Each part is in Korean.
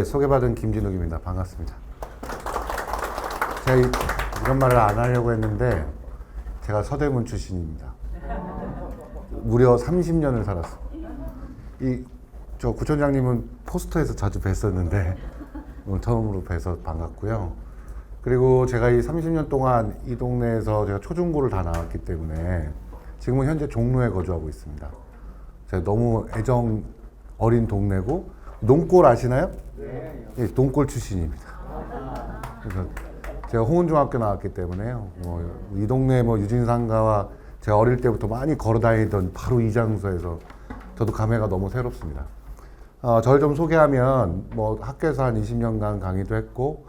네, 소개받은 김진욱입니다. 반갑습니다. 제가 이런 말을 안 하려고 했는데 제가 서대문 출신입니다. 무려 30년을 살았어. 저 구청장님은 포스터에서 자주 뵀었는데 오늘 처음으로 뵈서 반갑고요. 그리고 제가 이 30년 동안 이 동네에서 제가 초중고를 다 나왔기 때문에 지금은 현재 종로에 거주하고 있습니다. 제가 너무 애정 어린 동네고, 농골 아시나요? 네. 예, 농골 출신입니다. 그래서 제가 홍은중학교 나왔기 때문에요. 이 동네 유진상가와 제가 어릴 때부터 많이 걸어 다니던 바로 이 장소에서 저도 감회가 너무 새롭습니다. 저를 좀 소개하면 학교에서 한 20년간 강의도 했고,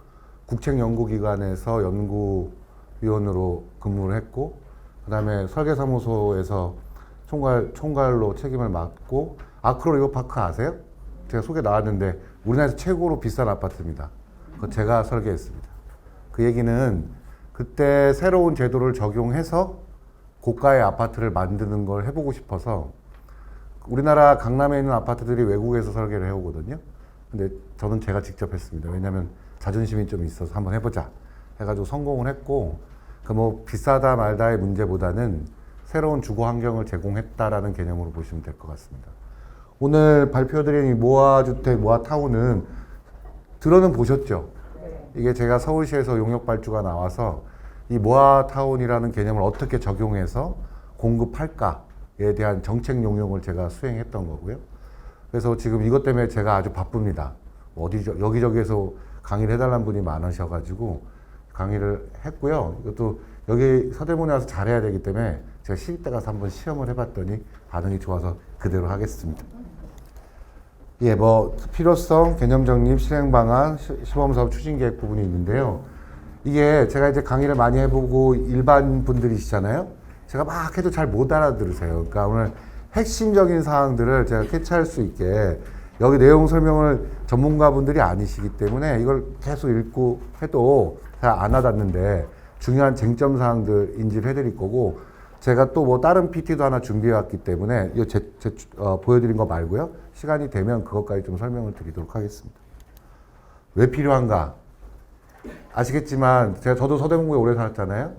국책연구기관에서 연구위원으로 근무를 했고, 그 다음에 설계사무소에서 총괄로 책임을 맡고, 아크로 리버파크 아세요? 제가 소개 나왔는데 우리나라에서 최고로 비싼 아파트입니다. 그거 제가 설계했습니다. 그 얘기는 그때 새로운 제도를 적용해서 고가의 아파트를 만드는 걸 해보고 싶어서, 우리나라 강남에 있는 아파트들이 외국에서 설계를 해오거든요. 근데 저는 제가 직접 했습니다. 왜냐하면 자존심이 좀 있어서 한번 해보자 해가지고 성공을 했고, 비싸다 말다의 문제보다는 새로운 주거 환경을 제공했다라는 개념으로 보시면 될 것 같습니다. 오늘 발표드린 이 모아주택, 모아타운은 들어는 보셨죠? 이게 제가 서울시에서 용역 발주가 나와서 이 모아타운이라는 개념을 어떻게 적용해서 공급할까에 대한 정책 용역을 제가 수행했던 거고요. 그래서 지금 이것 때문에 제가 아주 바쁩니다. 여기저기에서 강의를 해달라는 분이 많으셔가지고 강의를 했고요. 이것도 여기 서대문에 와서 잘해야 되기 때문에 제가 시립대 가서 한번 시험을 해봤더니 반응이 좋아서 그대로 하겠습니다. 예, 필요성, 개념 정립, 실행 방안, 시범 사업 추진 계획 부분이 있는데요. 이게 제가 이제 강의를 많이 해보고 일반 분들이시잖아요. 제가 막 해도 잘 못 알아들으세요. 그러니까 오늘 핵심적인 사항들을 제가 캐치할 수 있게, 여기 내용 설명을 전문가분들이 아니시기 때문에 이걸 계속 읽고 해도 잘 안 와닿는데 중요한 쟁점 사항들 인지를 해드릴 거고, 제가 또 다른 PT도 하나 준비해 왔기 때문에 이거 보여드린 거 말고요. 시간이 되면 그것까지 좀 설명을 드리도록 하겠습니다. 왜 필요한가? 아시겠지만 저도 서대문구에 오래 살았잖아요.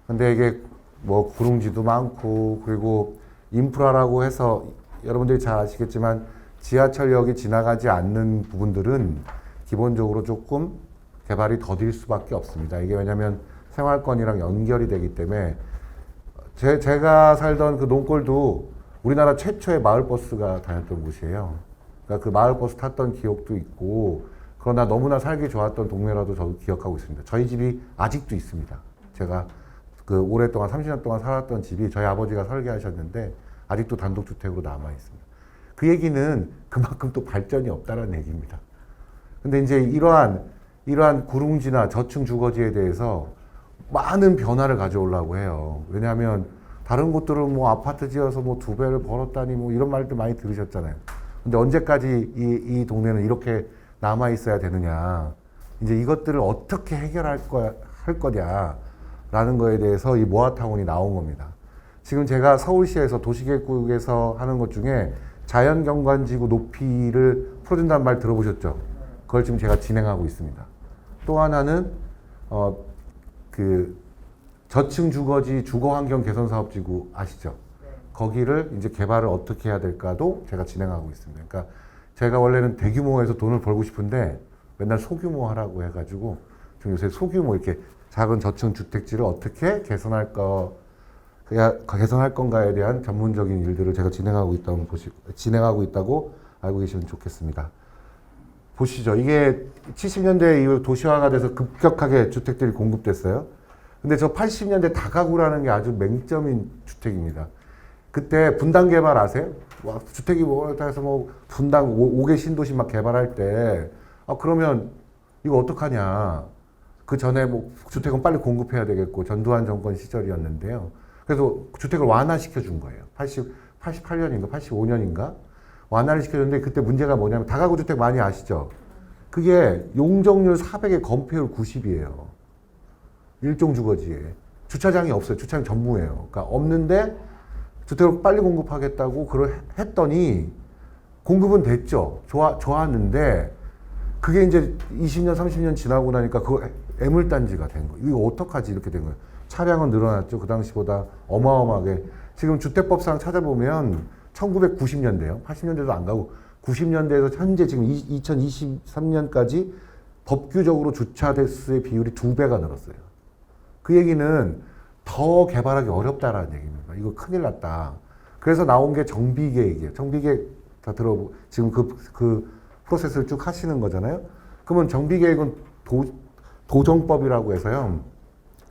근데 이게 구릉지도 많고, 그리고 인프라라고 해서 여러분들이 잘 아시겠지만 지하철역이 지나가지 않는 부분들은 기본적으로 조금 개발이 더딜 수밖에 없습니다. 이게 왜냐하면 생활권이랑 연결이 되기 때문에, 제가 살던 그 농골도 우리나라 최초의 마을버스가 다녔던 곳이에요. 그러니까 그 마을버스 탔던 기억도 있고, 그러나 너무나 살기 좋았던 동네라도 저도 기억하고 있습니다. 저희 집이 아직도 있습니다. 제가 오랫동안 30년 동안 살았던 집이 저희 아버지가 설계하셨는데 아직도 단독주택으로 남아 있습니다. 그 얘기는 그만큼 또 발전이 없다는 얘기입니다. 근데 이제 이러한 구릉지나 저층 주거지에 대해서 많은 변화를 가져오려고 해요. 왜냐하면 다른 곳들은 아파트 지어서 2배를 벌었다니 이런 말도 많이 들으셨잖아요. 근데 언제까지 이 동네는 이렇게 남아 있어야 되느냐. 이제 이것들을 어떻게 해결할 거냐라는 거에 대해서 이 모아타운이 나온 겁니다. 지금 제가 서울시에서 도시계획국에서 하는 것 중에 자연경관지구 높이를 풀어준다는 말 들어보셨죠? 그걸 지금 제가 진행하고 있습니다. 또 하나는 저층 주거지 주거환경 개선 사업지구 아시죠? 네. 거기를 이제 개발을 어떻게 해야 될까도 제가 진행하고 있습니다. 그러니까 제가 원래는 대규모에서 돈을 벌고 싶은데 맨날 소규모 하라고 해가지고 지금 요새 소규모 이렇게 작은 저층 주택지를 어떻게 개선할 건가에 대한 전문적인 일들을 제가 진행하고 있다고 알고 계시면 좋겠습니다. 보시죠. 이게 70년대 이후 도시화가 돼서 급격하게 주택들이 공급됐어요. 근데 저 80년대 다가구라는 게 아주 맹점인 주택입니다. 그때 분당 개발 아세요? 주택이 해서 분당 5개 신도시 막 개발할 때, 그러면 이거 어떡하냐. 그 전에 주택은 빨리 공급해야 되겠고, 전두환 정권 시절이었는데요. 그래서 주택을 완화시켜 준 거예요. 88년인가 85년인가? 완화를 시켜줬는데 그때 문제가 뭐냐면, 다가구 주택 많이 아시죠? 그게 용적률 400에 건폐율 90이에요. 일종 주거지에. 주차장이 없어요. 주차장 전무예요. 그러니까 없는데 주택을 빨리 공급하겠다고 했더니 공급은 됐죠. 좋았는데 그게 이제 20년, 30년 지나고 나니까 그거 애물단지가 된 거예요. 이거 어떡하지? 이렇게 된 거예요. 차량은 늘어났죠. 그 당시보다 어마어마하게. 지금 주택법상 찾아보면 1990년대요. 80년대도 안 가고 90년대에서 현재 지금 2023년까지 법규적으로 주차 대수의 비율이 2배가 늘었어요. 그 얘기는 더 개발하기 어렵다라는 얘기입니다. 이거 큰일 났다. 그래서 나온 게 정비계획이에요. 정비계획 다 지금 그 프로세스를 쭉 하시는 거잖아요. 그러면 정비계획은 도정법이라고 해서요.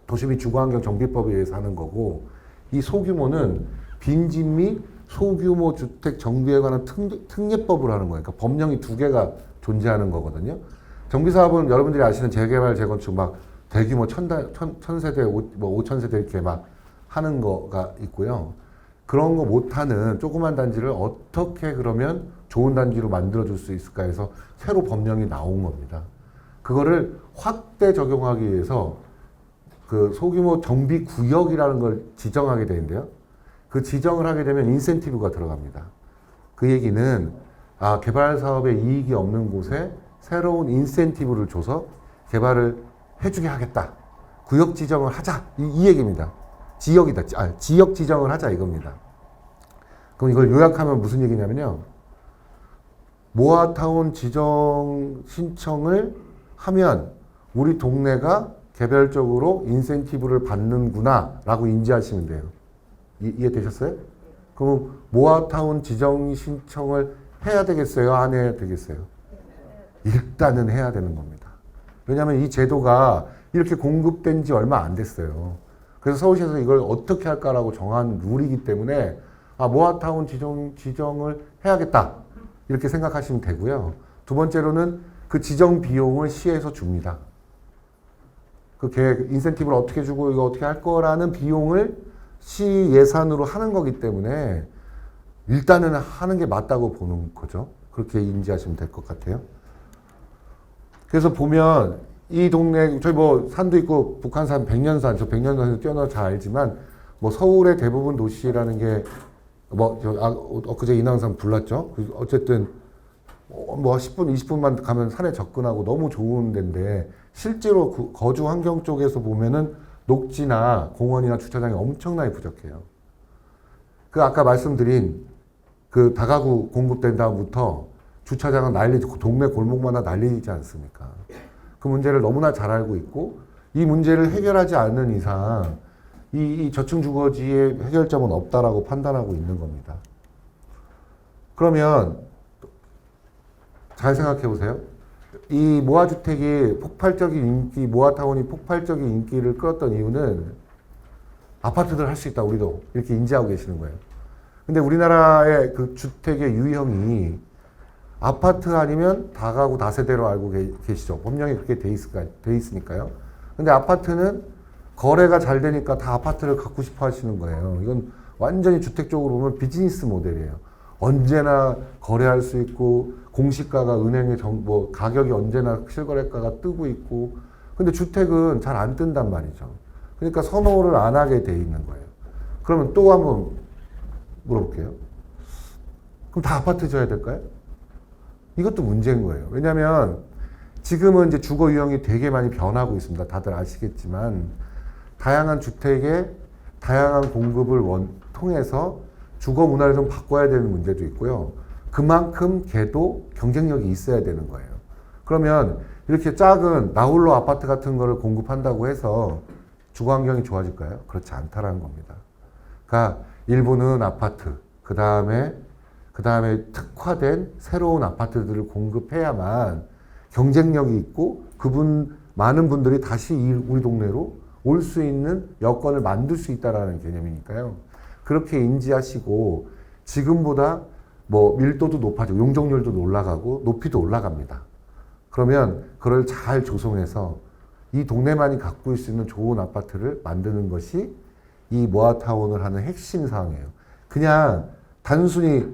도시 및 주거환경 정비법에 의해서 하는 거고, 이 소규모는 빈집 및 소규모 주택 정비에 관한 특례법을 하는 거예요. 그러니까 법령이 2개가 존재하는 거거든요. 정비사업은 여러분들이 아시는 재개발, 재건축 막 대규모 천세대, 5,000세대 이렇게 막 하는 거가 있고요. 그런 거 못하는 조그만 단지를 어떻게 그러면 좋은 단지로 만들어줄 수 있을까 해서 새로 법령이 나온 겁니다. 그거를 확대 적용하기 위해서 그 소규모 정비 구역이라는 걸 지정하게 되는데요. 그 지정을 하게 되면 인센티브가 들어갑니다. 그 얘기는 개발 사업에 이익이 없는 곳에 새로운 인센티브를 줘서 개발을 해주게 하겠다. 구역 지정을 하자. 이 얘기입니다. 지역 지정을 하자 이겁니다. 그럼 이걸 요약하면 무슨 얘기냐면요. 모아타운 지정 신청을 하면 우리 동네가 개별적으로 인센티브를 받는구나 라고 인지하시면 돼요. 이해되셨어요? 그럼 모아타운 지정 신청을 해야 되겠어요? 안 해야 되겠어요? 일단은 해야 되는 겁니다. 왜냐하면 이 제도가 이렇게 공급된 지 얼마 안 됐어요. 그래서 서울시에서 이걸 어떻게 할까라고 정한 룰이기 때문에 모아타운 지정을 해야겠다 이렇게 생각하시면 되고요. 두 번째로는 그 지정 비용을 시에서 줍니다. 그 계획, 인센티브를 어떻게 주고 이거 어떻게 할 거라는 비용을 시 예산으로 하는 거기 때문에 일단은 하는 게 맞다고 보는 거죠. 그렇게 인지하시면 될 것 같아요. 그래서 보면 이 동네, 저희 뭐 산도 있고 북한산, 백년산, 저 백년산에서 뛰어나서 잘 알지만 뭐 서울의 대부분 도시라는 게 엊그제 인왕산 불났죠. 어쨌든 뭐 10분, 20분만 가면 산에 접근하고 너무 좋은 데인데 실제로 그 거주 환경 쪽에서 보면은 녹지나 공원이나 주차장이 엄청나게 부족해요. 그 아까 말씀드린 그 다가구 공급된 다음부터 주차장은 동네 골목마다 난리지 않습니까? 그 문제를 너무나 잘 알고 있고 이 문제를 해결하지 않는 이상 이 저층 주거지의 해결점은 없다라고 판단하고 있는 겁니다. 그러면 잘 생각해 보세요. 이 모아주택이 폭발적인 인기, 모아타운이 폭발적인 인기를 끌었던 이유는 아파트들 할 수 있다, 우리도. 이렇게 인지하고 계시는 거예요. 근데 우리나라의 그 주택의 유형이 아파트 아니면 다가구 다세대로 알고 계시죠. 법령이 그렇게 돼 있으니까요. 근데 아파트는 거래가 잘 되니까 다 아파트를 갖고 싶어 하시는 거예요. 이건 완전히 주택 쪽으로 보면 비즈니스 모델이에요. 언제나 거래할 수 있고 공시가가 은행에 가격이 언제나 실거래가가 뜨고 있고 근데 주택은 잘 안 뜬단 말이죠. 그러니까 선호를 안 하게 돼 있는 거예요. 그러면 또 한번 물어볼게요. 그럼 다 아파트 져야 될까요? 이것도 문제인 거예요. 왜냐하면 지금은 이제 주거 유형이 되게 많이 변하고 있습니다. 다들 아시겠지만 다양한 주택의 다양한 공급을 통해서 주거 문화를 좀 바꿔야 되는 문제도 있고요. 그만큼 걔도 경쟁력이 있어야 되는 거예요. 그러면 이렇게 작은 나홀로 아파트 같은 거를 공급한다고 해서 주거 환경이 좋아질까요? 그렇지 않다라는 겁니다. 그러니까 일부는 아파트, 그 다음에 특화된 새로운 아파트들을 공급해야만 경쟁력이 있고 많은 분들이 다시 우리 동네로 올 수 있는 여건을 만들 수 있다라는 개념이니까요. 그렇게 인지하시고 지금보다 밀도도 높아지고 용적률도 올라가고 높이도 올라갑니다. 그러면 그걸 잘 조성해서 이 동네만이 갖고 있을 수 있는 좋은 아파트를 만드는 것이 이 모아타운을 하는 핵심 사항이에요. 그냥 단순히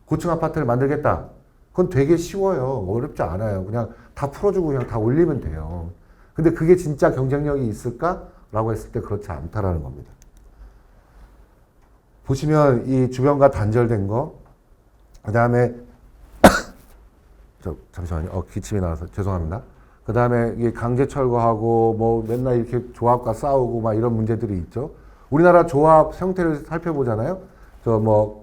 고층 아파트를 만들겠다. 그건 되게 쉬워요. 어렵지 않아요. 그냥 다 풀어주고 그냥 다 올리면 돼요. 근데 그게 진짜 경쟁력이 있을까라고 했을 때 그렇지 않다라는 겁니다. 보시면 이 주변과 단절된 거, 그 다음에 잠시만요. 기침이 나와서 죄송합니다. 그 다음에 이게 강제 철거하고 뭐 맨날 이렇게 조합과 싸우고 막 이런 문제들이 있죠. 우리나라 조합 형태를 살펴보잖아요. 저 뭐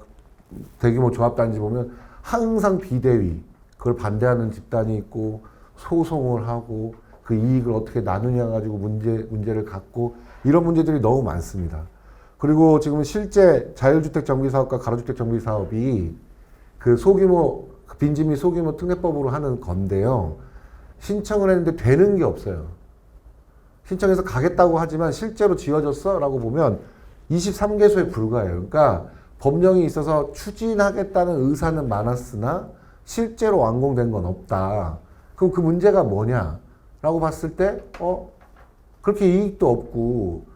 대규모 조합단지 보면 항상 비대위, 그걸 반대하는 집단이 있고 소송을 하고 그 이익을 어떻게 나누냐 가지고 문제를 갖고 이런 문제들이 너무 많습니다. 그리고 지금 실제 자율주택 정비사업과 가로주택 정비사업이 그 소규모 빈집 및 소규모 특례법으로 하는 건데요. 신청을 했는데 되는 게 없어요. 신청해서 가겠다고 하지만 실제로 지어졌어? 라고 보면 23개소에 불과해요. 그러니까 법령이 있어서 추진하겠다는 의사는 많았으나 실제로 완공된 건 없다. 그럼 그 문제가 뭐냐? 라고 봤을 때 그렇게 이익도 없고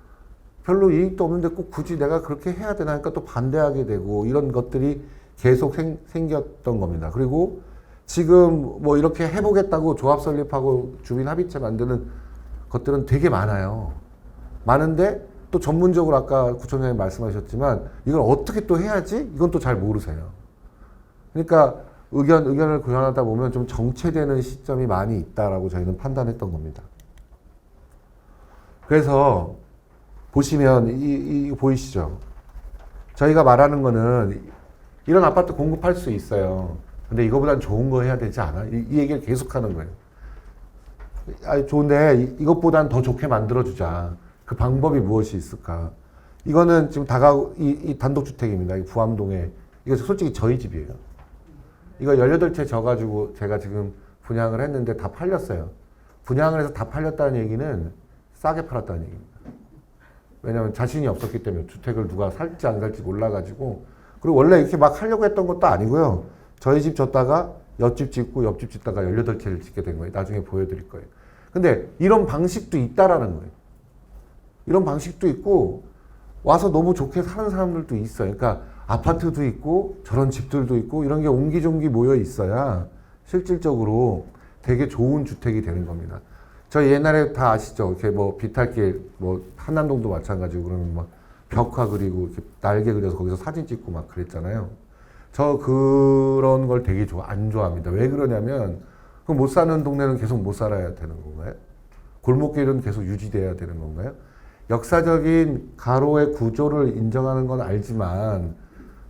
별로 이익도 없는데 꼭 굳이 내가 그렇게 해야 되나 하니까 또 반대하게 되고 이런 것들이 계속 생겼던 겁니다. 그리고 지금 뭐 이렇게 해보겠다고 조합 설립하고 주민 합의체 만드는 것들은 되게 많아요. 많은데 또 전문적으로 아까 구청장님 말씀하셨지만 이걸 어떻게 또 해야지? 이건 또 잘 모르세요. 그러니까 의견을 교환하다 보면 좀 정체되는 시점이 많이 있다라고 저희는 판단했던 겁니다. 그래서 보시면 이거 보이시죠? 저희가 말하는 거는 이런 아파트 공급할 수 있어요. 근데 이거보단 좋은 거 해야 되지 않아? 이 얘기를 계속하는 거예요. 좋은데 이것보단 더 좋게 만들어주자. 그 방법이 무엇이 있을까? 이거는 지금 이 단독주택입니다. 이 부암동에. 이거 솔직히 저희 집이에요. 이거 18채 져가지고 제가 지금 분양을 했는데 다 팔렸어요. 분양을 해서 다 팔렸다는 얘기는 싸게 팔았다는 얘기입니다. 왜냐하면 자신이 없었기 때문에 주택을 누가 살지 안 살지 몰라가지고. 그리고 원래 이렇게 막 하려고 했던 것도 아니고요. 저희 집 졌다가 옆집 짓고 옆집 짓다가 18채를 짓게 된 거예요. 나중에 보여드릴 거예요. 근데 이런 방식도 있다라는 거예요. 이런 방식도 있고 와서 너무 좋게 사는 사람들도 있어요. 그러니까 아파트도 있고 저런 집들도 있고 이런 게 옹기종기 모여 있어야 실질적으로 되게 좋은 주택이 되는 겁니다. 저 옛날에 다 아시죠? 이렇게 뭐 비탈길, 뭐 한남동도 마찬가지고 그러면 막 벽화 그리고 이렇게 날개 그려서 거기서 사진 찍고 막 그랬잖아요. 저 그런 걸 되게 안 좋아합니다. 왜 그러냐면 그럼 못 사는 동네는 계속 못 살아야 되는 건가요? 골목길은 계속 유지돼야 되는 건가요? 역사적인 가로의 구조를 인정하는 건 알지만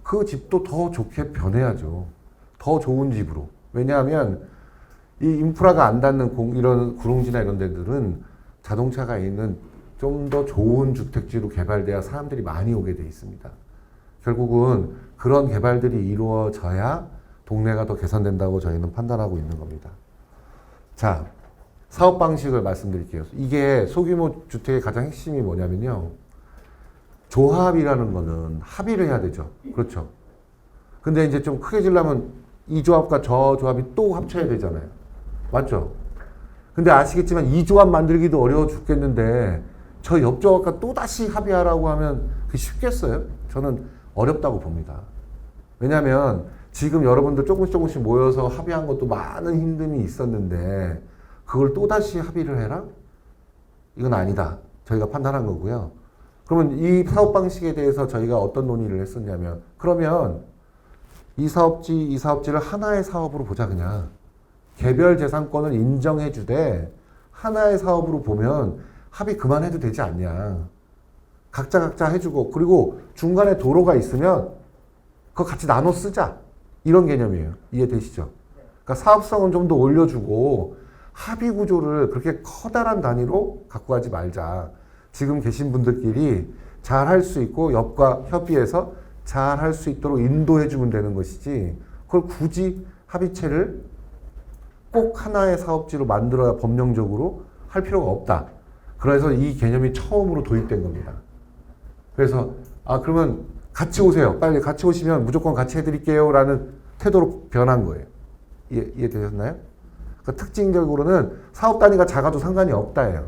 그 집도 더 좋게 변해야죠. 더 좋은 집으로. 왜냐하면 이 인프라가 안 닿는 이런 구릉지나 이런 데들은 자동차가 있는 좀 더 좋은 주택지로 개발돼야 사람들이 많이 오게 돼 있습니다. 결국은 그런 개발들이 이루어져야 동네가 더 개선된다고 저희는 판단하고 있는 겁니다. 자, 사업 방식을 말씀드릴게요. 이게 소규모 주택의 가장 핵심이 뭐냐면요. 조합이라는 거는 합의를 해야 되죠. 그렇죠. 근데 이제 좀 크게 지려면 이 조합과 저 조합이 또 합쳐야 되잖아요. 맞죠? 근데 아시겠지만 이 조합 만들기도 어려워 죽겠는데 저 옆 조합과 또 다시 합의하라고 하면 그게 쉽겠어요? 저는 어렵다고 봅니다. 왜냐하면 지금 여러분들 조금씩 모여서 합의한 것도 많은 힘듦이 있었는데 그걸 또 다시 합의를 해라? 이건 아니다. 저희가 판단한 거고요. 그러면 이 사업 방식에 대해서 저희가 어떤 논의를 했었냐면 그러면 이 사업지를 하나의 사업으로 보자 그냥. 개별 재산권을 인정해 주되 하나의 사업으로 보면 합의 그만해도 되지 않냐. 각자 해주고 그리고 중간에 도로가 있으면 그거 같이 나눠 쓰자. 이런 개념이에요. 이해되시죠? 그러니까 사업성은 좀 더 올려주고 합의 구조를 그렇게 커다란 단위로 갖고 가지 말자. 지금 계신 분들끼리 잘 할 수 있고 옆과 협의해서 잘 할 수 있도록 인도해 주면 되는 것이지 그걸 굳이 합의체를 꼭 하나의 사업지로 만들어야 법령적으로 할 필요가 없다. 그래서 이 개념이 처음으로 도입된 겁니다. 그래서 그러면 같이 오세요. 빨리 같이 오시면 무조건 같이 해드릴게요. 라는 태도로 변한 거예요. 이해되셨나요? 그러니까 특징적으로는 사업 단위가 작아도 상관이 없다예요.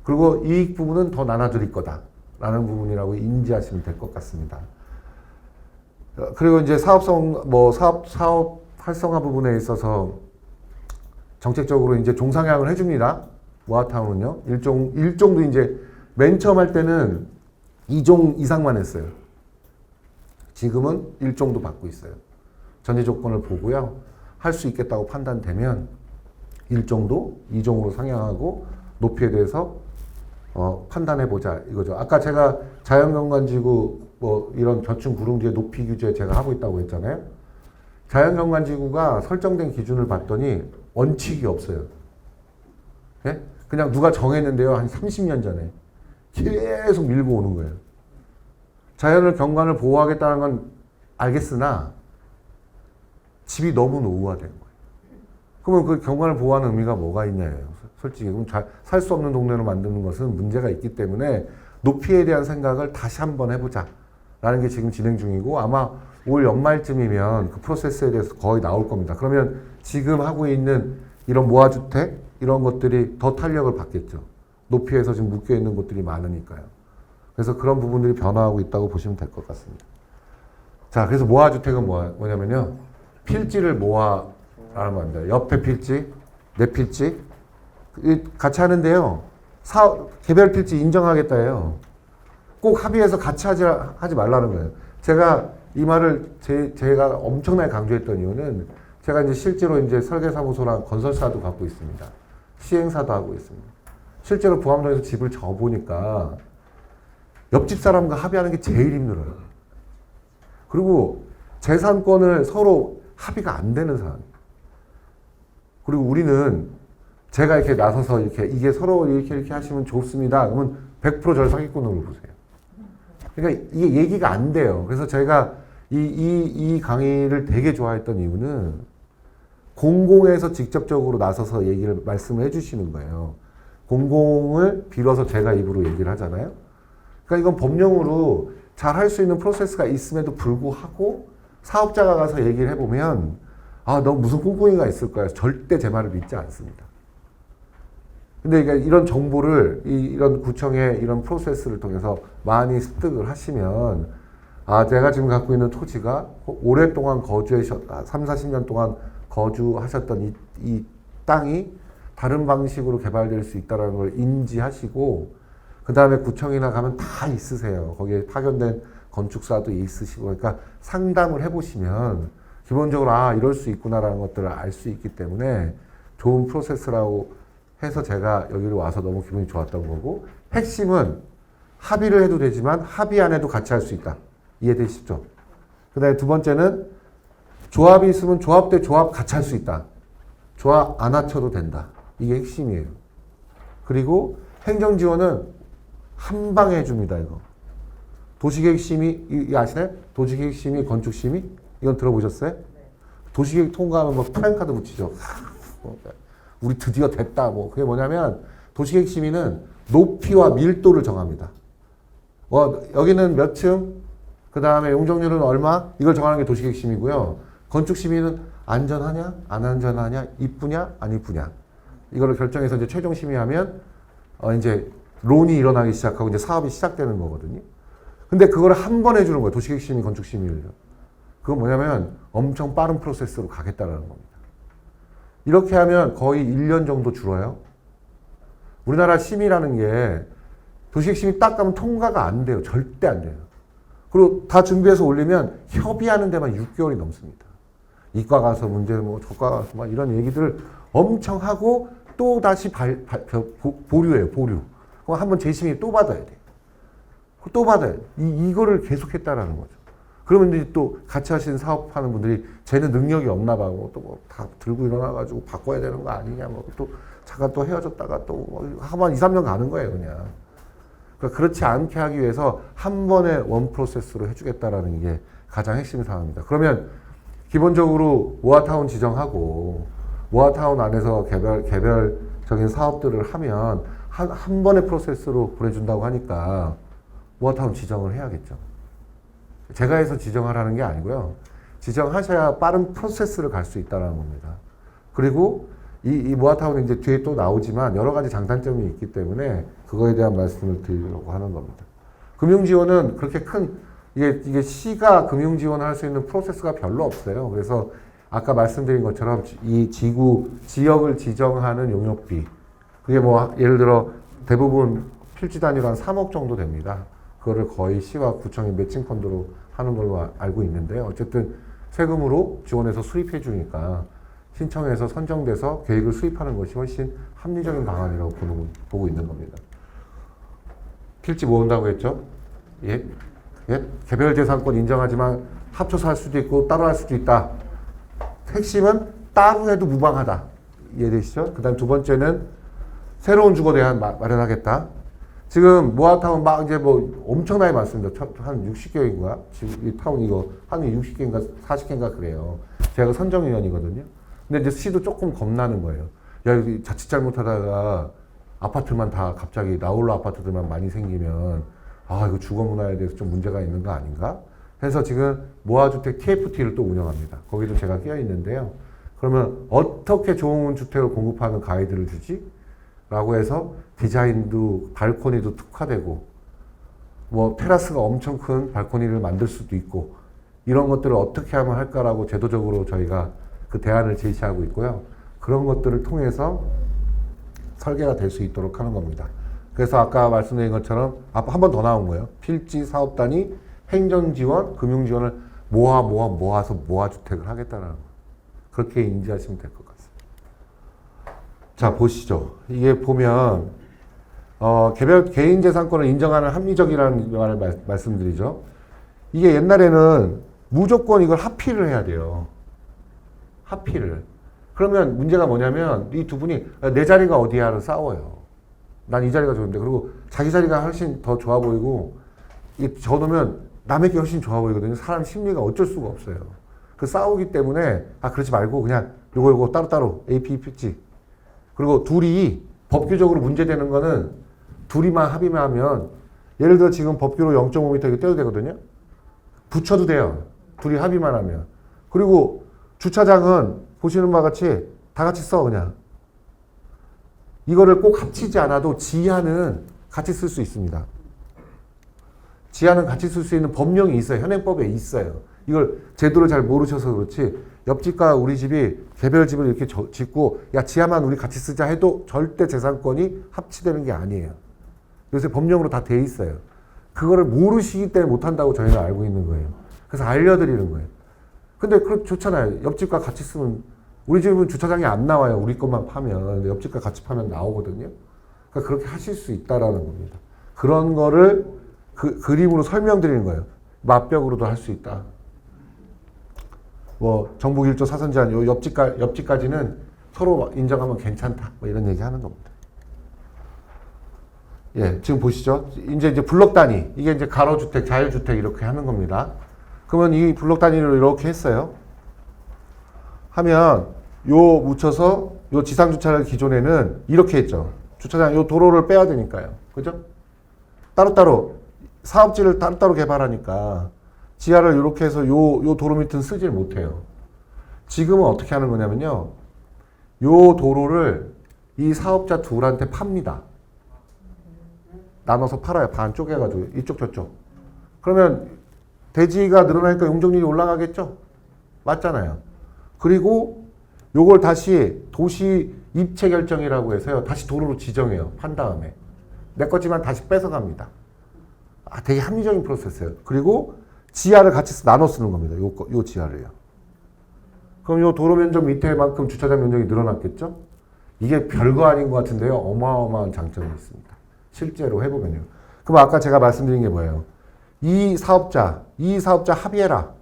그리고 이익 부분은 더 나눠드릴 거다. 라는 부분이라고 인지하시면 될 것 같습니다. 그리고 이제 사업 활성화 부분에 있어서 정책적으로 이제 종상향을 해줍니다. 모아타운은요. 일종도 이제 맨 처음 할 때는 2종 이상만 했어요. 지금은 1종도 받고 있어요. 전제 조건을 보고요. 할 수 있겠다고 판단되면 1종도 2종으로 상향하고 높이에 대해서 판단해보자 이거죠. 아까 제가 자연경관지구 뭐 이런 저층 구릉지의 높이 규제 제가 하고 있다고 했잖아요. 자연경관지구가 설정된 기준을 봤더니 원칙이 없어요. 예? 그냥 누가 정했는데요. 한 30년 전에 계속 밀고 오는 거예요. 자연을 경관을 보호하겠다는 건 알겠으나 집이 너무 노후화된 거예요. 그러면 그 경관을 보호하는 의미가 뭐가 있냐예요. 솔직히 그럼 살 수 없는 동네로 만드는 것은 문제가 있기 때문에 높이에 대한 생각을 다시 한번 해보자 라는 게 지금 진행 중이고 아마 올 연말쯤이면 그 프로세스에 대해서 거의 나올 겁니다. 그러면 지금 하고 있는 이런 모아주택 이런 것들이 더 탄력을 받겠죠. 높이에서 지금 묶여있는 곳들이 많으니까요. 그래서 그런 부분들이 변화하고 있다고 보시면 될 것 같습니다. 자, 그래서 모아주택은 뭐냐면요. 필지를 모아라는 겁니다. 옆에 필지, 내 필지 같이 하는데요. 개별 필지 인정하겠다 해요. 꼭 합의해서 같이 하지 말라는 거예요. 제가 이 말을 제가 엄청나게 강조했던 이유는 제가 이제 실제로 이제 설계사무소랑 건설사도 갖고 있습니다. 시행사도 하고 있습니다. 실제로 부암동에서 집을 져보니까 옆집 사람과 합의하는 게 제일 힘들어요. 그리고 재산권을 서로 합의가 안 되는 상황이에요. 그리고 우리는 제가 이렇게 나서서 이게 서로 이렇게 하시면 좋습니다. 그러면 100% 저를 사기꾼으로 보세요. 그러니까 이게 얘기가 안 돼요. 그래서 제가 이 강의를 되게 좋아했던 이유는 공공에서 직접적으로 나서서 말씀을 해주시는 거예요. 공공을 빌어서 제가 입으로 얘기를 하잖아요. 그러니까 이건 법령으로 잘 할 수 있는 프로세스가 있음에도 불구하고 사업자가 가서 얘기를 해보면 너 무슨 꿍꿍이가 있을 거야. 절대 제 말을 믿지 않습니다. 근데 그러니까 이런 정보를 이런 구청의 이런 프로세스를 통해서 많이 습득을 하시면 제가 지금 갖고 있는 토지가 오랫동안 3, 40년 동안 거주하셨던 이 땅이 다른 방식으로 개발될 수 있다는 걸 인지하시고 그 다음에 구청이나 가면 다 있으세요. 거기에 파견된 건축사도 있으시고 그러니까 상담을 해보시면 기본적으로 이럴 수 있구나라는 것들을 알 수 있기 때문에 좋은 프로세스라고 해서 제가 여기로 와서 너무 기분이 좋았던 거고 핵심은 합의를 해도 되지만 합의 안 해도 같이 할 수 있다. 이해되시죠? 그 다음에 두 번째는 조합이 있으면 조합 대 조합 같이 할 수 있다. 조합 안 합쳐도 된다. 이게 핵심이에요. 그리고 행정지원은 한 방에 해줍니다. 이거. 도시계획심의 이거 아시나요? 도시계획심의 건축심의 이건 들어보셨어요? 도시계획 통과하면 뭐 프랜카드 붙이죠. 우리 드디어 됐다. 그게 뭐냐면 도시계획심의는 높이와 밀도를 정합니다. 여기는 몇 층, 그 다음에 용적률은 얼마 이걸 정하는 게 도시계획심의고요. 건축심의는 안전하냐, 안 안전하냐, 이쁘냐, 안 이쁘냐 이거를 결정해서 이제 최종 심의하면 이제 론이 일어나기 시작하고 이제 사업이 시작되는 거거든요. 근데 그걸 한 번 해주는 거예요. 도시계획심의, 건축심의를요. 그건 뭐냐면 엄청 빠른 프로세스로 가겠다라는 겁니다. 이렇게 하면 거의 1년 정도 줄어요. 우리나라 심의라는 게 도시계획심의 딱 가면 통과가 안 돼요. 절대 안 돼요. 그리고 다 준비해서 올리면 협의하는 데만 6개월이 넘습니다. 이과 가서 문제 저과 가서 이런 얘기들을 엄청 하고 또 다시 보류해요. 보류. 그럼 한번 재심의 또 받아야 돼요. 또 받아야 돼요. 이거를 계속했다라는 거죠. 그러면 이제 또 같이 하시는 사업하는 분들이 쟤는 능력이 없나 봐. 또 다 들고 일어나가지고 바꿔야 되는 거 아니냐. 또 잠깐 또 헤어졌다가 또 한 2, 3년 가는 거예요, 그냥. 그러니까 그렇지 않게 하기 위해서 한 번에 원 프로세스로 해주겠다라는 게 가장 핵심 사항입니다. 그러면 기본적으로 모아타운 지정하고 모아타운 안에서 개별적인 사업들을 하면 한 번의 프로세스로 보내준다고 하니까 모아타운 지정을 해야겠죠. 제가 해서 지정하라는 게 아니고요. 지정하셔야 빠른 프로세스를 갈 수 있다는 겁니다. 그리고 이 모아타운은 이제 뒤에 또 나오지만 여러 가지 장단점이 있기 때문에 그거에 대한 말씀을 드리려고 하는 겁니다. 금융지원은 그렇게 이게 시가 금융지원을 할 수 있는 프로세스가 별로 없어요. 그래서 아까 말씀드린 것처럼 이 지역을 지정하는 용역비 그게 예를 들어 대부분 필지 단위로 한 3억 정도 됩니다. 그거를 거의 시와 구청이 매칭 펀드로 하는 걸로 알고 있는데요. 어쨌든 세금으로 지원해서 수립해 주니까 신청해서 선정돼서 계획을 수립하는 것이 훨씬 합리적인 방안이라고 보고 있는 겁니다. 필지 모은다고 했죠? 예? 예? 개별 재산권 인정하지만 합쳐서 할 수도 있고 따로 할 수도 있다. 핵심은 따로 해도 무방하다. 이해되시죠? 그 다음 두 번째는 새로운 주거 대안 마련하겠다. 지금 모아타운 막 이제 뭐 엄청나게 많습니다. 한 60개인가? 지금 이 타운 이거 한 60개인가 40개인가 그래요. 제가 선정위원이거든요. 근데 이제 시도 조금 겁나는 거예요. 야, 여기 자칫 잘못하다가 아파트만 다 갑자기 나홀로 아파트들만 많이 생기면 아, 이거 주거 문화에 대해서 좀 문제가 있는 거 아닌가? 해서 지금 모아주택 TFT를 또 운영합니다. 거기도 제가 끼어 있는데요. 그러면 어떻게 좋은 주택을 공급하는 가이드를 주지? 라고 해서 디자인도 발코니도 특화되고 뭐 테라스가 엄청 큰 발코니를 만들 수도 있고 이런 것들을 어떻게 하면 할까라고 제도적으로 저희가 그 대안을 제시하고 있고요. 그런 것들을 통해서 설계가 될 수 있도록 하는 겁니다. 그래서 아까 말씀드린 것처럼 한 번 더 나온 거예요. 필지 사업단이 행정지원, 금융지원을 모아서 모아주택을 하겠다는 거. 그렇게 인지하시면 될 것 같습니다. 자, 보시죠. 이게 보면 개인 재산권을 인정하는 합리적이라는 말을 말씀드리죠. 이게 옛날에는 무조건 이걸 합의를 해야 돼요. 합의를. 그러면 문제가 뭐냐면 이 두 분이 내 자리가 어디야를 싸워요. 난 이 자리가 좋은데. 그리고 자기 자리가 훨씬 더 좋아 보이고 저놓으면 남의 게 훨씬 좋아 보이거든요. 사람 심리가 어쩔 수가 없어요. 그 싸우기 때문에 그러지 말고 그냥 요거 따로따로 A, P, 필지. 그리고 둘이 법규적으로 문제되는 거는 둘이만 합의만 하면 예를 들어 지금 법규로 0.5m 이거 떼도 되거든요. 붙여도 돼요. 둘이 합의만 하면. 그리고 주차장은 보시는 바와 같이 다 같이 써 그냥. 이거를 꼭 합치지 않아도 지하는 같이 쓸 수 있습니다. 지하는 같이 쓸 수 있는 법령이 있어요. 현행법에 있어요. 이걸 제도를 잘 모르셔서 그렇지 옆집과 우리 집이 개별 집을 이렇게 짓고 야 지하만 우리 같이 쓰자 해도 절대 재산권이 합치되는 게 아니에요. 요새 법령으로 다 돼 있어요. 그거를 모르시기 때문에 못한다고 저희는 알고 있는 거예요. 그래서 알려드리는 거예요. 근데 좋잖아요. 옆집과 같이 쓰면 우리 집은 주차장이 안 나와요. 우리 것만 파면. 근데 옆집과 같이 파면 나오거든요. 그러니까 그렇게 하실 수 있다라는 겁니다. 그런 거를 그림으로 설명드리는 거예요. 맞벽으로도 할 수 있다. 뭐 정부 1조 사선 제한 요 옆집까지는 서로 인정하면 괜찮다. 뭐 이런 얘기 하는 겁니다. 예, 지금 보시죠. 이제 블록 단위. 이게 이제 가로주택, 자유주택 이렇게 하는 겁니다. 그러면 이 블록 단위를 이렇게 했어요. 하면 요 묻혀서 요 지상 주차를 기존에는 이렇게 했죠. 주차장 요 도로를 빼야 되니까요. 그죠? 따로따로 사업지를 따로따로 개발하니까 지하를 이렇게 해서 요 도로 밑은 쓰질 못해요. 지금은 어떻게 하는 거냐면요. 요 도로를 이 사업자 둘한테 팝니다. 나눠서 팔아요. 반 쪼개가지고 이쪽 저쪽. 그러면 대지가 늘어나니까 용적률이 올라가겠죠? 맞잖아요. 그리고 요걸 다시 도시 입체 결정이라고 해서요. 다시 도로로 지정해요. 판 다음에. 내 거지만 다시 뺏어갑니다. 되게 합리적인 프로세스예요. 그리고 지하를 같이 나눠 쓰는 겁니다. 요 지하를요. 그럼 요 도로 면적 밑에만큼 주차장 면적이 늘어났겠죠? 이게 별거 아닌 것 같은데요. 어마어마한 장점이 있습니다. 실제로 해보면요. 그럼 아까 제가 말씀드린 게 뭐예요? 이 사업자 합의해라.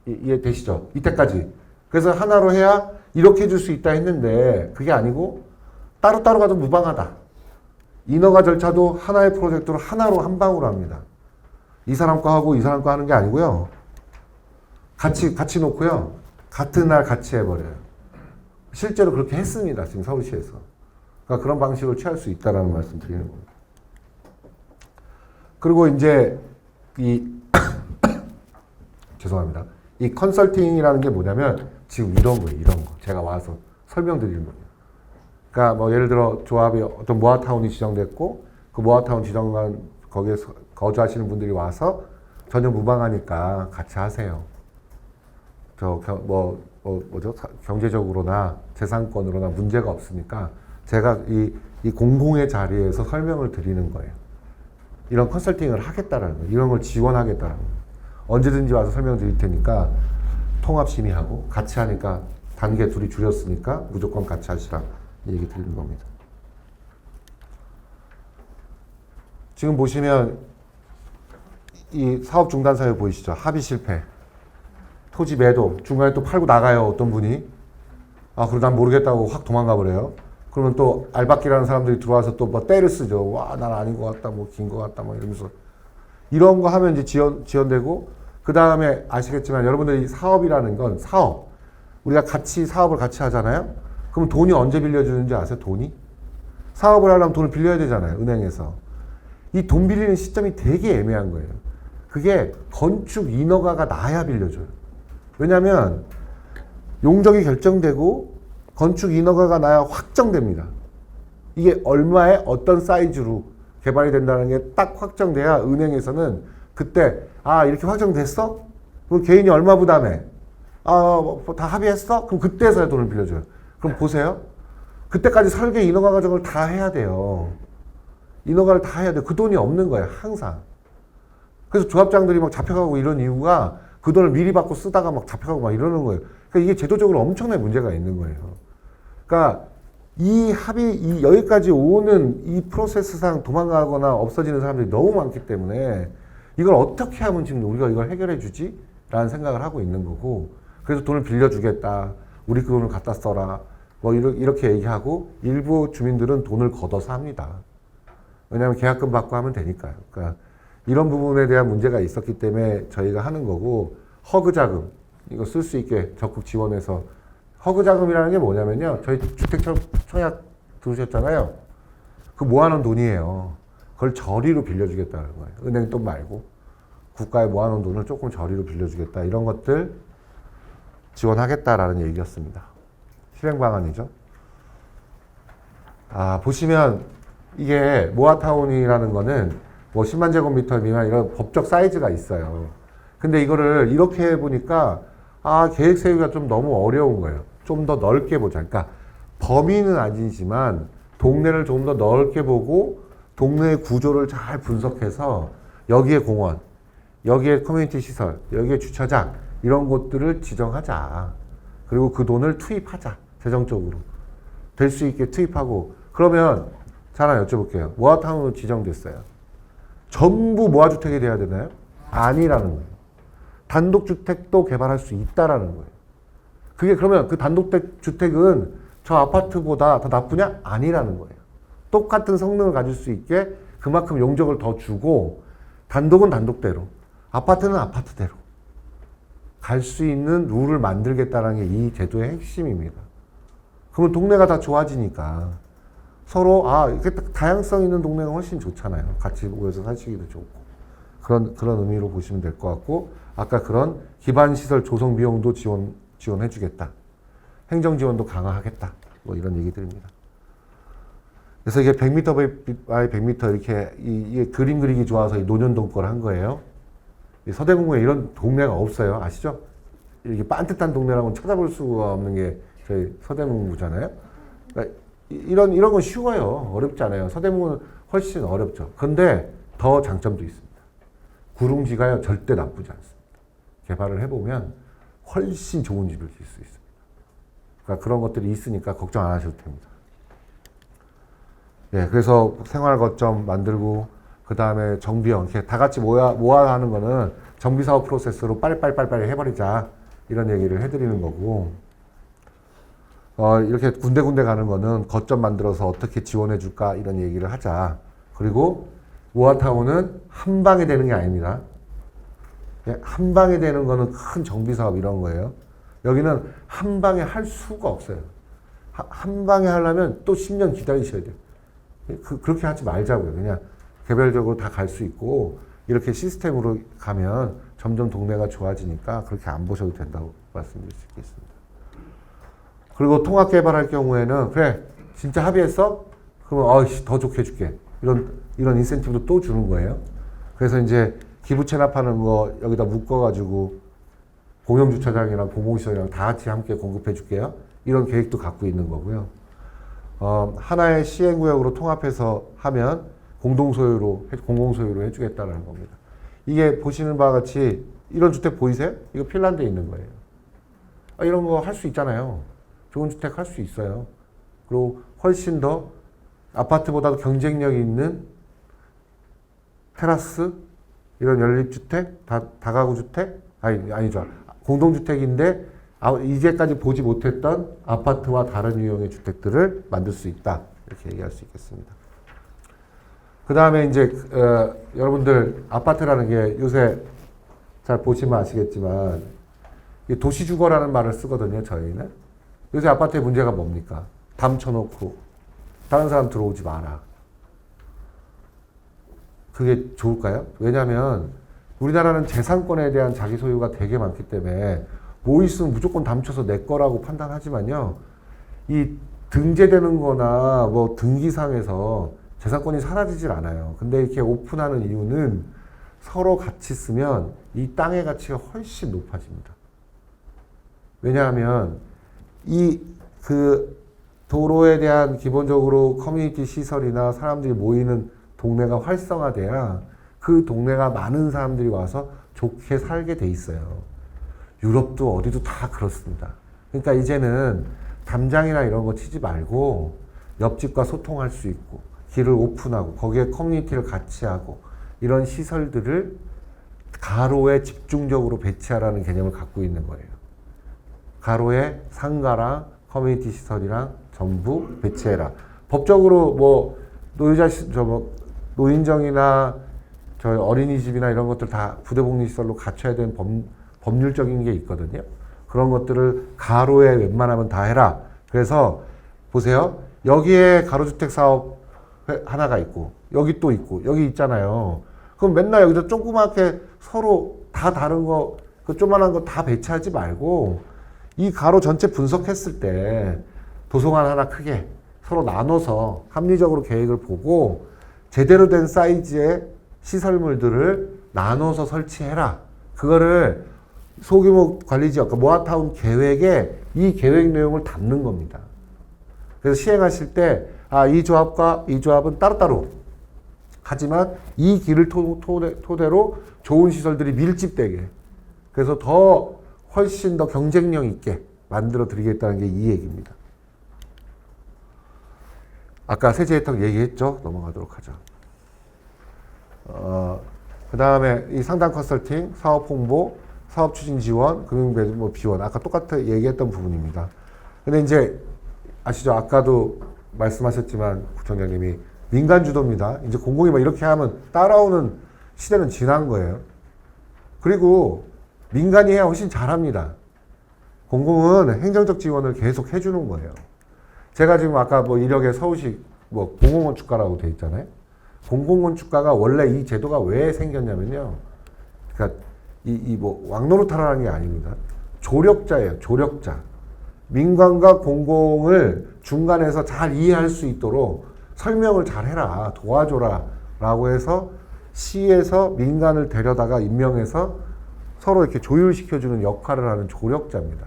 이해되시죠? 이때까지. 그래서 하나로 해야 이렇게 해줄 수 있다 했는데 그게 아니고 따로따로 가도 무방하다. 인허가 절차도 하나의 프로젝트로 하나로 한 방으로 합니다. 이 사람 거 하고 이 사람 거 하는 게 아니고요. 같이 놓고요. 같은 날 같이 해버려요. 실제로 그렇게 했습니다. 지금 서울시에서. 그러니까 그런 방식을 취할 수 있다라는 말씀 드리는 겁니다. 그리고 이제 죄송합니다. 이 컨설팅이라는 게 뭐냐면 지금 이런 거예요. 이런 거. 제가 와서 설명드리는 거예요. 그러니까 뭐 예를 들어 조합이 어떤 모아타운이 지정됐고 그 모아타운 지정한 거기에 거주하시는 분들이 와서 전혀 무방하니까 같이 하세요. 뭐죠? 경제적으로나 재산권으로나 문제가 없으니까 제가 이 공공의 자리에서 설명을 드리는 거예요. 이런 컨설팅을 하겠다라는 거예요. 이런 걸 지원하겠다라는 거예요. 언제든지 와서 설명드릴 테니까 통합심의하고 같이 하니까 단계 둘이 줄였으니까 무조건 같이 하시라 이 얘기 드리는 겁니다. 지금 보시면 이 사업 중단 사유 보이시죠? 합의 실패, 토지 매도, 중간에 또 팔고 나가요. 어떤 분이. 아, 그럼 난 모르겠다고 확 도망가 버려요. 그러면 또 알박기라는 사람들이 들어와서 또 뭐 때를 쓰죠. 와, 난 아닌 것 같다, 뭐 긴 것 같다, 뭐 이러면서. 이런 거 하면 이제 지연되고, 그 다음에 아시겠지만 여러분들이 사업이라는 건 사업. 우리가 같이 사업을 같이 하잖아요? 그럼 돈이 언제 빌려주는지 아세요? 돈이? 사업을 하려면 돈을 빌려야 되잖아요. 은행에서. 이 돈 빌리는 시점이 되게 애매한 거예요. 그게 건축 인허가가 나야 빌려줘요. 왜냐면 용적이 결정되고 건축 인허가가 나야 확정됩니다. 이게 얼마에 어떤 사이즈로 개발이 된다는 게 딱 확정돼야 은행에서는 그때 아 이렇게 확정됐어? 그럼 개인이 얼마 부담해? 다 합의했어? 그럼 그때서야 돈을 빌려줘요. 그럼 보세요. 그때까지 설계 인허가 과정을 다 해야 돼요. 인허가를 다 해야 돼요. 그 돈이 없는 거예요. 항상. 그래서 조합장들이 막 잡혀가고 이런 이유가 그 돈을 미리 받고 쓰다가 막 잡혀가고 막 이러는 거예요. 그러니까 이게 제도적으로 엄청난 문제가 있는 거예요. 그러니까 이 합의, 여기까지 오는 이 프로세스상 도망가거나 없어지는 사람들이 너무 많기 때문에 이걸 어떻게 하면 지금 우리가 이걸 해결해 주지? 라는 생각을 하고 있는 거고 그래서 돈을 빌려주겠다. 우리 그 돈을 갖다 써라. 뭐 이렇게 얘기하고 일부 주민들은 돈을 걷어서 합니다. 왜냐하면 계약금 받고 하면 되니까요. 그러니까 이런 부분에 대한 문제가 있었기 때문에 저희가 하는 거고 허그 자금 이거 쓸 수 있게 적극 지원해서 허그 자금이라는 게 뭐냐면요. 저희 주택 청약 들으셨잖아요. 그 모아놓은 돈이에요. 그걸 저리로 빌려주겠다는 거예요. 은행 돈 말고 국가에 모아놓은 돈을 조금 저리로 빌려주겠다. 이런 것들 지원하겠다라는 얘기였습니다. 실행 방안이죠. 보시면 이게 모아타운이라는 거는 뭐 10만 제곱미터 미만 이런 법적 사이즈가 있어요. 근데 이거를 이렇게 해보니까 계획 세우기가 좀 너무 어려운 거예요. 좀 더 넓게 보자. 그러니까 범위는 아니지만 동네를 좀 더 넓게 보고 동네의 구조를 잘 분석해서 여기에 공원, 여기에 커뮤니티 시설, 여기에 주차장 이런 곳들을 지정하자. 그리고 그 돈을 투입하자. 재정적으로. 될 수 있게 투입하고 그러면 하나 여쭤볼게요. 모아타운으로 지정됐어요. 전부 모아주택이 돼야 되나요? 아니라는 거예요. 단독주택도 개발할 수 있다라는 거예요. 그게 그러면 그 단독주택은 저 아파트보다 더 나쁘냐? 아니라는 거예요. 똑같은 성능을 가질 수 있게 그만큼 용적을 더 주고 단독은 단독대로, 아파트는 아파트대로 갈 수 있는 룰을 만들겠다는 게 이 제도의 핵심입니다. 그러면 동네가 다 좋아지니까 서로 이렇게 다양성 있는 동네가 훨씬 좋잖아요. 같이 모여서 사시기도 좋고 그런 의미로 보시면 될 것 같고 아까 그런 기반 시설 조성 비용도 지원해주겠다. 행정 지원도 강화하겠다. 뭐 이런 얘기들입니다. 그래서 이게 100m 바이 100m 이렇게 이게 그림 그리기 좋아서 이 논현동 걸 한 거예요. 서대문구에 이런 동네가 없어요. 아시죠? 이렇게 반듯한 동네라고는 찾아볼 수가 없는 게 저희 서대문구잖아요. 그러니까 이런 건 쉬워요. 어렵지 않아요. 서대문구는 훨씬 어렵죠. 근데 더 장점도 있습니다. 구릉지가요 절대 나쁘지 않습니다. 개발을 해보면 훨씬 좋은 집을 지을 수 있습니다. 그러니까 그런 것들이 있으니까 걱정 안 하셔도 됩니다. 그래서 생활 거점 만들고 그 다음에 정비형 이렇게 다 같이 모아 하는 거는 정비 사업 프로세스로 빨리 해버리자 이런 얘기를 해드리는 거고 이렇게 군데군데 가는 거는 거점 만들어서 어떻게 지원해 줄까 이런 얘기를 하자. 그리고 모아타운은 한 방에 되는 게 아닙니다. 한 방에 되는 거는 큰 정비 사업 이런 거예요. 여기는 한 방에 할 수가 없어요. 한 방에 하려면 또 10년 기다리셔야 돼요. 그렇게 하지 말자고요. 그냥 개별적으로 다 갈 수 있고 이렇게 시스템으로 가면 점점 동네가 좋아지니까 그렇게 안 보셔도 된다고 말씀드릴 수 있겠습니다. 그리고 통합 개발할 경우에는 그래 진짜 합의했어? 그러면 더 좋게 해줄게. 이런 인센티브도 또 주는 거예요. 그래서 이제 기부 체납하는 거 여기다 묶어가지고 공영주차장이랑 공공시설이랑 다 같이 함께 공급해 줄게요. 이런 계획도 갖고 있는 거고요. 하나의 시행구역으로 통합해서 하면 공공소유로 해주겠다는 겁니다. 이게 보시는 바와 같이 이런 주택 보이세요? 이거 핀란드에 있는 거예요. 이런 거 할 수 있잖아요. 좋은 주택 할 수 있어요. 그리고 훨씬 더 아파트보다도 경쟁력 있는 테라스, 이런 연립주택, 다가구 주택, 아니죠. 공동주택인데 이제까지 보지 못했던 아파트와 다른 유형의 주택들을 만들 수 있다. 이렇게 얘기할 수 있겠습니다. 그 다음에 이제 여러분들 아파트라는 게 요새 잘 보시면 아시겠지만 도시주거라는 말을 쓰거든요. 저희는 요새 아파트의 문제가 뭡니까? 담 쳐놓고 다른 사람 들어오지 마라. 그게 좋을까요? 왜냐하면 우리나라는 재산권에 대한 자기 소유가 되게 많기 때문에 뭐 있으면 무조건 담쳐서 내 거라고 판단하지만요. 이 등재되는 거나 뭐 등기상에서 재산권이 사라지질 않아요. 근데 이렇게 오픈하는 이유는 서로 같이 쓰면 이 땅의 가치가 훨씬 높아집니다. 왜냐하면 그 도로에 대한 기본적으로 커뮤니티 시설이나 사람들이 모이는 동네가 활성화돼야 그 동네가 많은 사람들이 와서 좋게 살게 돼 있어요. 유럽도 어디도 다 그렇습니다. 그러니까 이제는 담장이나 이런 거 치지 말고 옆집과 소통할 수 있고 길을 오픈하고 거기에 커뮤니티를 같이 하고 이런 시설들을 가로에 집중적으로 배치하라는 개념을 갖고 있는 거예요. 가로에 상가랑 커뮤니티 시설이랑 전부 배치해라. 법적으로 뭐 노인정이나 저 어린이집이나 이런 것들 다 부대복리시설로 갖춰야 되는 법률적인 게 있거든요. 그런 것들을 가로에 웬만하면 다 해라. 그래서 보세요. 여기에 가로주택 사업 하나가 있고 여기 또 있고 여기 있잖아요. 그럼 맨날 여기서 조그맣게 서로 다 다른 거, 그 조그만한 거 다 배치하지 말고 이 가로 전체 분석했을 때 도서관 하나 크게 서로 나눠서 합리적으로 계획을 보고 제대로 된 사이즈의 시설물들을 나눠서 설치해라. 그거를 소규모 관리지역, 모아타운 계획에 이 계획 내용을 담는 겁니다. 그래서 시행하실 때, 이 조합과 이 조합은 따로따로. 하지만 이 길을 토대로 좋은 시설들이 밀집되게. 그래서 훨씬 더 경쟁력 있게 만들어 드리겠다는 게 이 얘기입니다. 아까 세제 혜택 얘기했죠? 넘어가도록 하죠. 그 다음에 이 상담 컨설팅, 사업 홍보, 사업 추진 지원, 금융 뭐 비원. 아까 똑같이 얘기했던 부분입니다. 근데 이제 아시죠? 아까도 말씀하셨지만 구청장님이 민간 주도입니다. 이제 공공이 막 이렇게 하면 따라오는 시대는 지난 거예요. 그리고 민간이 해야 훨씬 잘합니다. 공공은 행정적 지원을 계속 해주는 거예요. 제가 지금 아까 뭐 이력에 서울시 뭐 공공건축가라고 돼 있잖아요. 공공건축가가 원래 이 제도가 왜 생겼냐면요. 그러니까 뭐 왕노릇하라는 게 아닙니다. 조력자예요. 조력자. 민간과 공공을 중간에서 잘 이해할 수 있도록 설명을 잘 해라. 도와줘라. 라고 해서 시에서 민간을 데려다가 임명해서 서로 이렇게 조율시켜주는 역할을 하는 조력자입니다.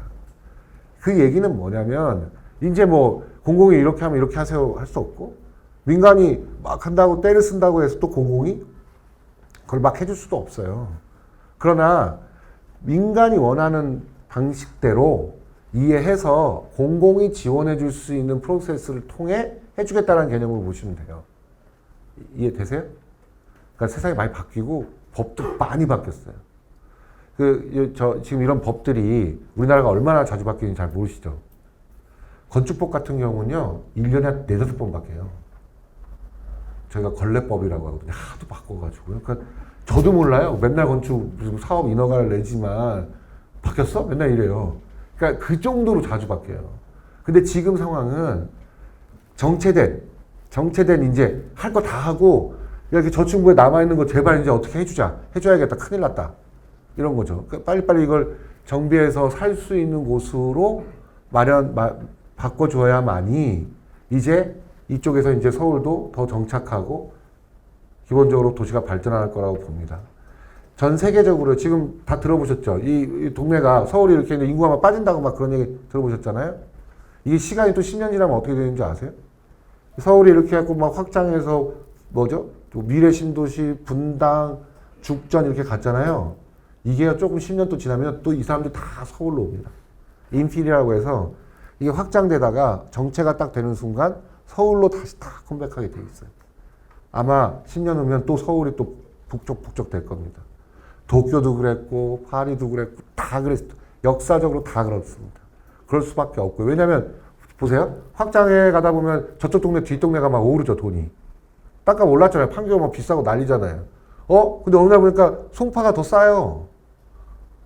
그 얘기는 뭐냐면 이제 뭐 공공이 이렇게 하면 이렇게 하세요 할 수 없고 민간이 막 한다고 때를 쓴다고 해서 또 공공이 그걸 막 해줄 수도 없어요. 그러나 민간이 원하는 방식대로 이해해서 공공이 지원해 줄 수 있는 프로세스를 통해 해주겠다는 개념으로 보시면 돼요. 이해되세요? 그러니까 세상이 많이 바뀌고 법도 많이 바뀌었어요. 지금 이런 법들이 우리나라가 얼마나 자주 바뀌는지 잘 모르시죠? 건축법 같은 경우는요, 1년에 한 4-5번 바뀌어요. 저희가 걸레법이라고 하거든요. 하도 바꿔가지고. 그러니까 저도 몰라요. 맨날 건축 사업 인허가를 내지만 바뀌었어? 맨날 이래요. 그러니까 그 정도로 자주 바뀌어요. 근데 지금 상황은 정체된 이제 할 거 다 하고 이렇게 저층부에 남아있는 거 제발 이제 어떻게 해줘야겠다. 큰일 났다. 이런 거죠. 그러니까 빨리빨리 이걸 정비해서 살 수 있는 곳으로 바꿔줘야만이 이제 이쪽에서 이제 서울도 더 정착하고 기본적으로 도시가 발전할 거라고 봅니다. 전 세계적으로 지금 다 들어보셨죠? 이 동네가 서울이 이렇게 인구가 막 빠진다고 막 그런 얘기 들어보셨잖아요? 이게 시간이 또 10년 지나면 어떻게 되는지 아세요? 서울이 이렇게 해갖고 막 확장해서 뭐죠? 또 미래 신도시, 분당, 죽전 이렇게 갔잖아요. 이게 조금 10년 또 지나면 또 이 사람들 다 서울로 옵니다. 인필이라고 해서 이게 확장되다가 정체가 딱 되는 순간 서울로 다시 다 컴백하게 돼 있어요. 아마 10년 후면 또 서울이 또 북적 될 겁니다. 도쿄도 그랬고 파리도 그랬고 다 그랬어. 역사적으로 다 그렇습니다. 그럴 수밖에 없고요. 왜냐하면 보세요. 확장해 가다 보면 저쪽 동네 뒷동네가 막 오르죠, 돈이. 땅값 올랐잖아요. 판교가 막 비싸고 난리잖아요. 근데 어느 날 보니까 송파가 더 싸요.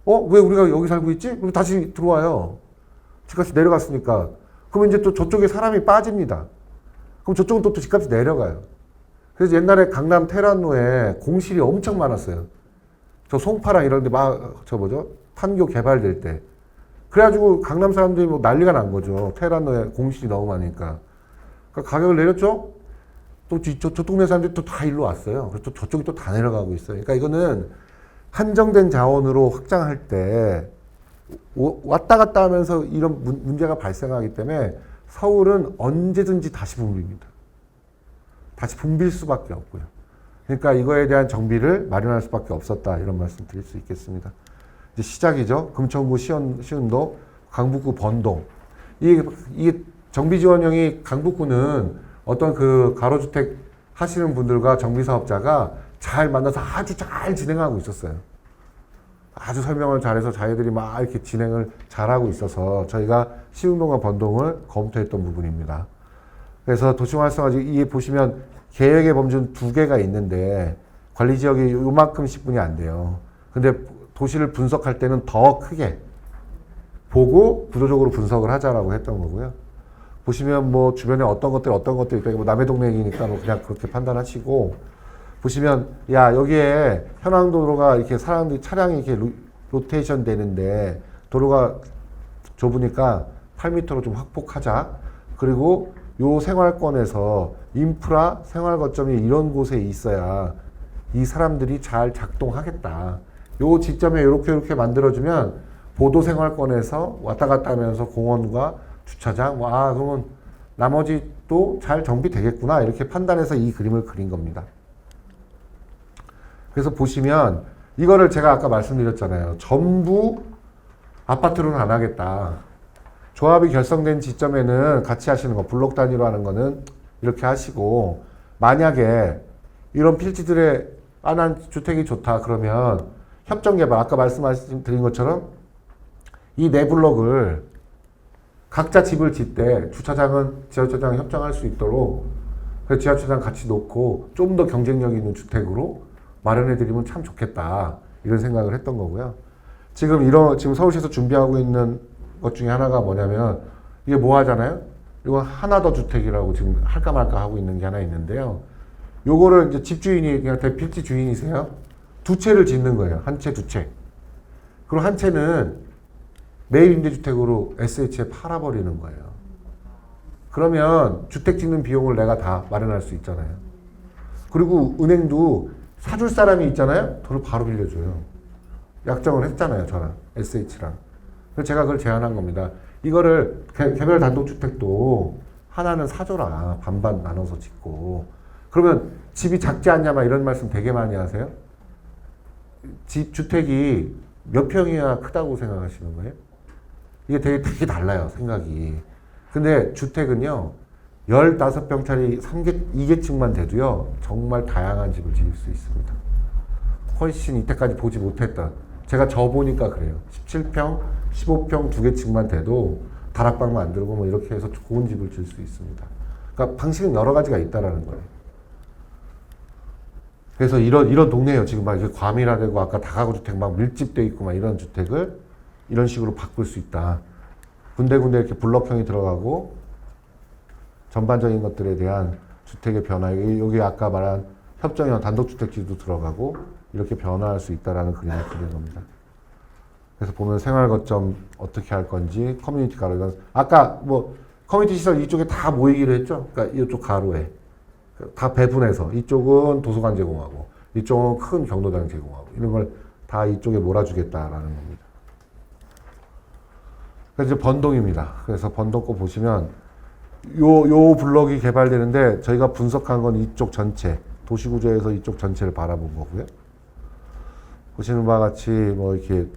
왜 우리가 여기 살고 있지? 그럼 다시 들어와요. 집값이 내려갔으니까. 그러면 이제 또 저쪽에 사람이 빠집니다. 그럼 저쪽은 또 집값이 내려가요. 그래서 옛날에 강남 테란로에 공실이 엄청 많았어요. 저 송파랑 이런 데 판교 개발될 때. 그래가지고 강남 사람들이 뭐 난리가 난 거죠. 테란로에 공실이 너무 많으니까. 그러니까 가격을 내렸죠? 또 저 동네 사람들이 또 다 일로 왔어요. 그래서 또 저쪽이 또 다 내려가고 있어요. 그러니까 이거는 한정된 자원으로 확장할 때 왔다 갔다 하면서 이런 문제가 발생하기 때문에 서울은 언제든지 다시 붐빕니다. 다시 붐빌 수밖에 없고요. 그러니까 이거에 대한 정비를 마련할 수밖에 없었다. 이런 말씀 드릴 수 있겠습니다. 이제 시작이죠. 금천구 시흥도, 강북구 번동. 이게 정비지원령이 강북구는 어떤 그 가로주택 하시는 분들과 정비사업자가 잘 만나서 아주 잘 진행하고 있었어요. 아주 설명을 잘해서 자기들이 막 이렇게 진행을 잘하고 있어서 저희가 시흥동과 번동을 검토했던 부분입니다. 그래서 도시활성화, 이 보시면 계획의 범주는 2개가 있는데 관리지역이 요만큼씩뿐이 안 돼요. 근데 도시를 분석할 때는 더 크게 보고 구조적으로 분석을 하자라고 했던 거고요. 보시면 뭐 주변에 어떤 것들이 있다. 뭐 남의 동네이니까 뭐 그냥 그렇게 판단하시고, 보시면 야 여기에 현황도로가 이렇게 사람들이 차량이 이렇게 로테이션 되는데 도로가 좁으니까 8m로 좀 확폭하자. 그리고 요 생활권에서 인프라 생활 거점이 이런 곳에 있어야 이 사람들이 잘 작동하겠다. 요 지점에 이렇게 만들어주면 보도 생활권에서 왔다 갔다 하면서 공원과 주차장, 그러면 나머지 또 잘 정비되겠구나. 이렇게 판단해서 이 그림을 그린 겁니다. 그래서 보시면 이거를 제가 아까 말씀드렸잖아요. 전부 아파트로는 안 하겠다. 조합이 결성된 지점에는 같이 하시는 거, 블록 단위로 하는 거는 이렇게 하시고, 만약에 이런 필지들의 난 주택이 좋다 그러면 협정개발, 아까 말씀드린 것처럼 이 네 블록을 각자 집을 짓 때 주차장은 지하주차장 협정할 수 있도록 그래서 지하주차장 같이 놓고 좀 더 경쟁력 있는 주택으로 마련해드리면 참 좋겠다. 이런 생각을 했던 거고요. 지금 서울시에서 준비하고 있는 것 중에 하나가 뭐냐면, 이게 뭐 하잖아요? 이거 하나 더 주택이라고 지금 할까 말까 하고 있는 게 하나 있는데요. 요거를 이제 집주인이 그냥 대필지 주인이세요. 2채를 짓는 거예요. 한 채, 2채. 그리고 한 채는 매입 임대주택으로 SH에 팔아버리는 거예요. 그러면 주택 짓는 비용을 내가 다 마련할 수 있잖아요. 그리고 은행도 사줄 사람이 있잖아요. 돈을 바로 빌려줘요. 약정을 했잖아요. 저랑 SH랑. 그래서 제가 그걸 제안한 겁니다. 이거를 개별 단독주택도 하나는 사줘라. 반반 나눠서 짓고. 그러면 집이 작지 않냐 막 이런 말씀 되게 많이 하세요. 주택이 몇 평이야 크다고 생각하시는 거예요? 이게 되게 달라요, 생각이. 근데 주택은요, 15평짜리 2계층만 돼도요, 정말 다양한 집을 지을 수 있습니다. 훨씬 이때까지 보지 못했던, 제가 저 보니까 그래요. 17평, 15평 2계층만 돼도 다락방 만들고 뭐 이렇게 해서 좋은 집을 지을 수 있습니다. 그러니까 방식은 여러 가지가 있다라는 거예요. 그래서 이런 동네예요. 지금 막 이렇게 과밀화되고 아까 다가구 주택 막 밀집돼 있고 막 이런 주택을 이런 식으로 바꿀 수 있다. 군데군데 이렇게 블럭형이 들어가고 전반적인 것들에 대한 주택의 변화, 여기 아까 말한 협정형 단독주택지도 들어가고 이렇게 변화할 수 있다라는 그림을 그린 겁니다. 그래서 보면 생활거점 어떻게 할 건지, 커뮤니티 가로, 이건 아까 뭐 커뮤니티 시설 이쪽에 다 모이기로 했죠. 그러니까 이쪽 가로에 다 배분해서 이쪽은 도서관 제공하고 이쪽은 큰 경로당 제공하고 이런 걸 다 이쪽에 몰아주겠다라는 겁니다. 그래서 이제 번동입니다. 그래서 번동 거 보시면 요 블럭이 개발되는데 저희가 분석한 건 이쪽 전체, 도시구조에서 이쪽 전체를 바라본 거고요. 보시는 바와 같이 뭐 이렇게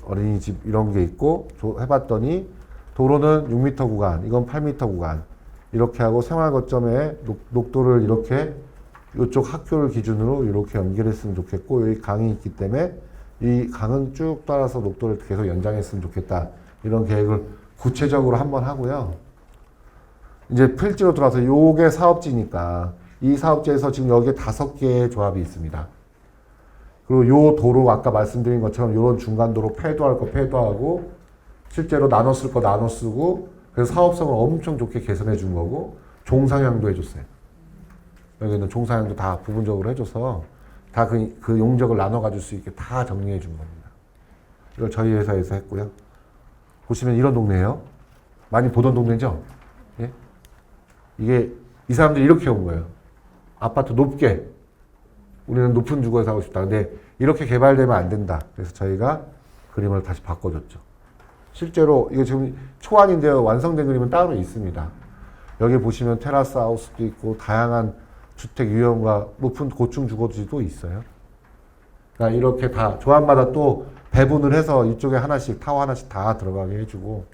어린이집 이런 게 있고 해봤더니 도로는 6m 구간, 이건 8m 구간. 이렇게 하고 생활 거점에 녹도를 이렇게 이쪽 학교를 기준으로 이렇게 연결했으면 좋겠고, 여기 강이 있기 때문에 이 강은 쭉 따라서 녹도를 계속 연장했으면 좋겠다. 이런 계획을 구체적으로 한번 하고요. 이제 필지로 들어와서 요게 사업지니까 이 사업지에서 지금 여기에 5개의 조합이 있습니다. 그리고 요 도로 아까 말씀드린 것처럼 요런 중간 도로 폐도할 거 폐도하고 실제로 나눠 쓸 거 나눠 쓰고 그래서 사업성을 엄청 좋게 개선해 준 거고 종상향도 해줬어요. 여기는 종상향도 다 부분적으로 해줘서 다 그 용적을 나눠 가질 수 있게 다 정리해 준 겁니다. 이걸 저희 회사에서 했고요. 보시면 이런 동네예요. 많이 보던 동네죠? 예? 이게 이 사람들이 이렇게 온 거예요. 아파트 높게. 우리는 높은 주거에서 하고 싶다. 근데 이렇게 개발되면 안 된다. 그래서 저희가 그림을 다시 바꿔줬죠. 실제로 이거 지금 초안인데요. 완성된 그림은 따로 있습니다. 여기 보시면 테라스 하우스도 있고 다양한 주택 유형과 높은 고층 주거지도 있어요. 그러니까 이렇게 다 조합마다 또 배분을 해서 이쪽에 하나씩 타워 하나씩 다 들어가게 해주고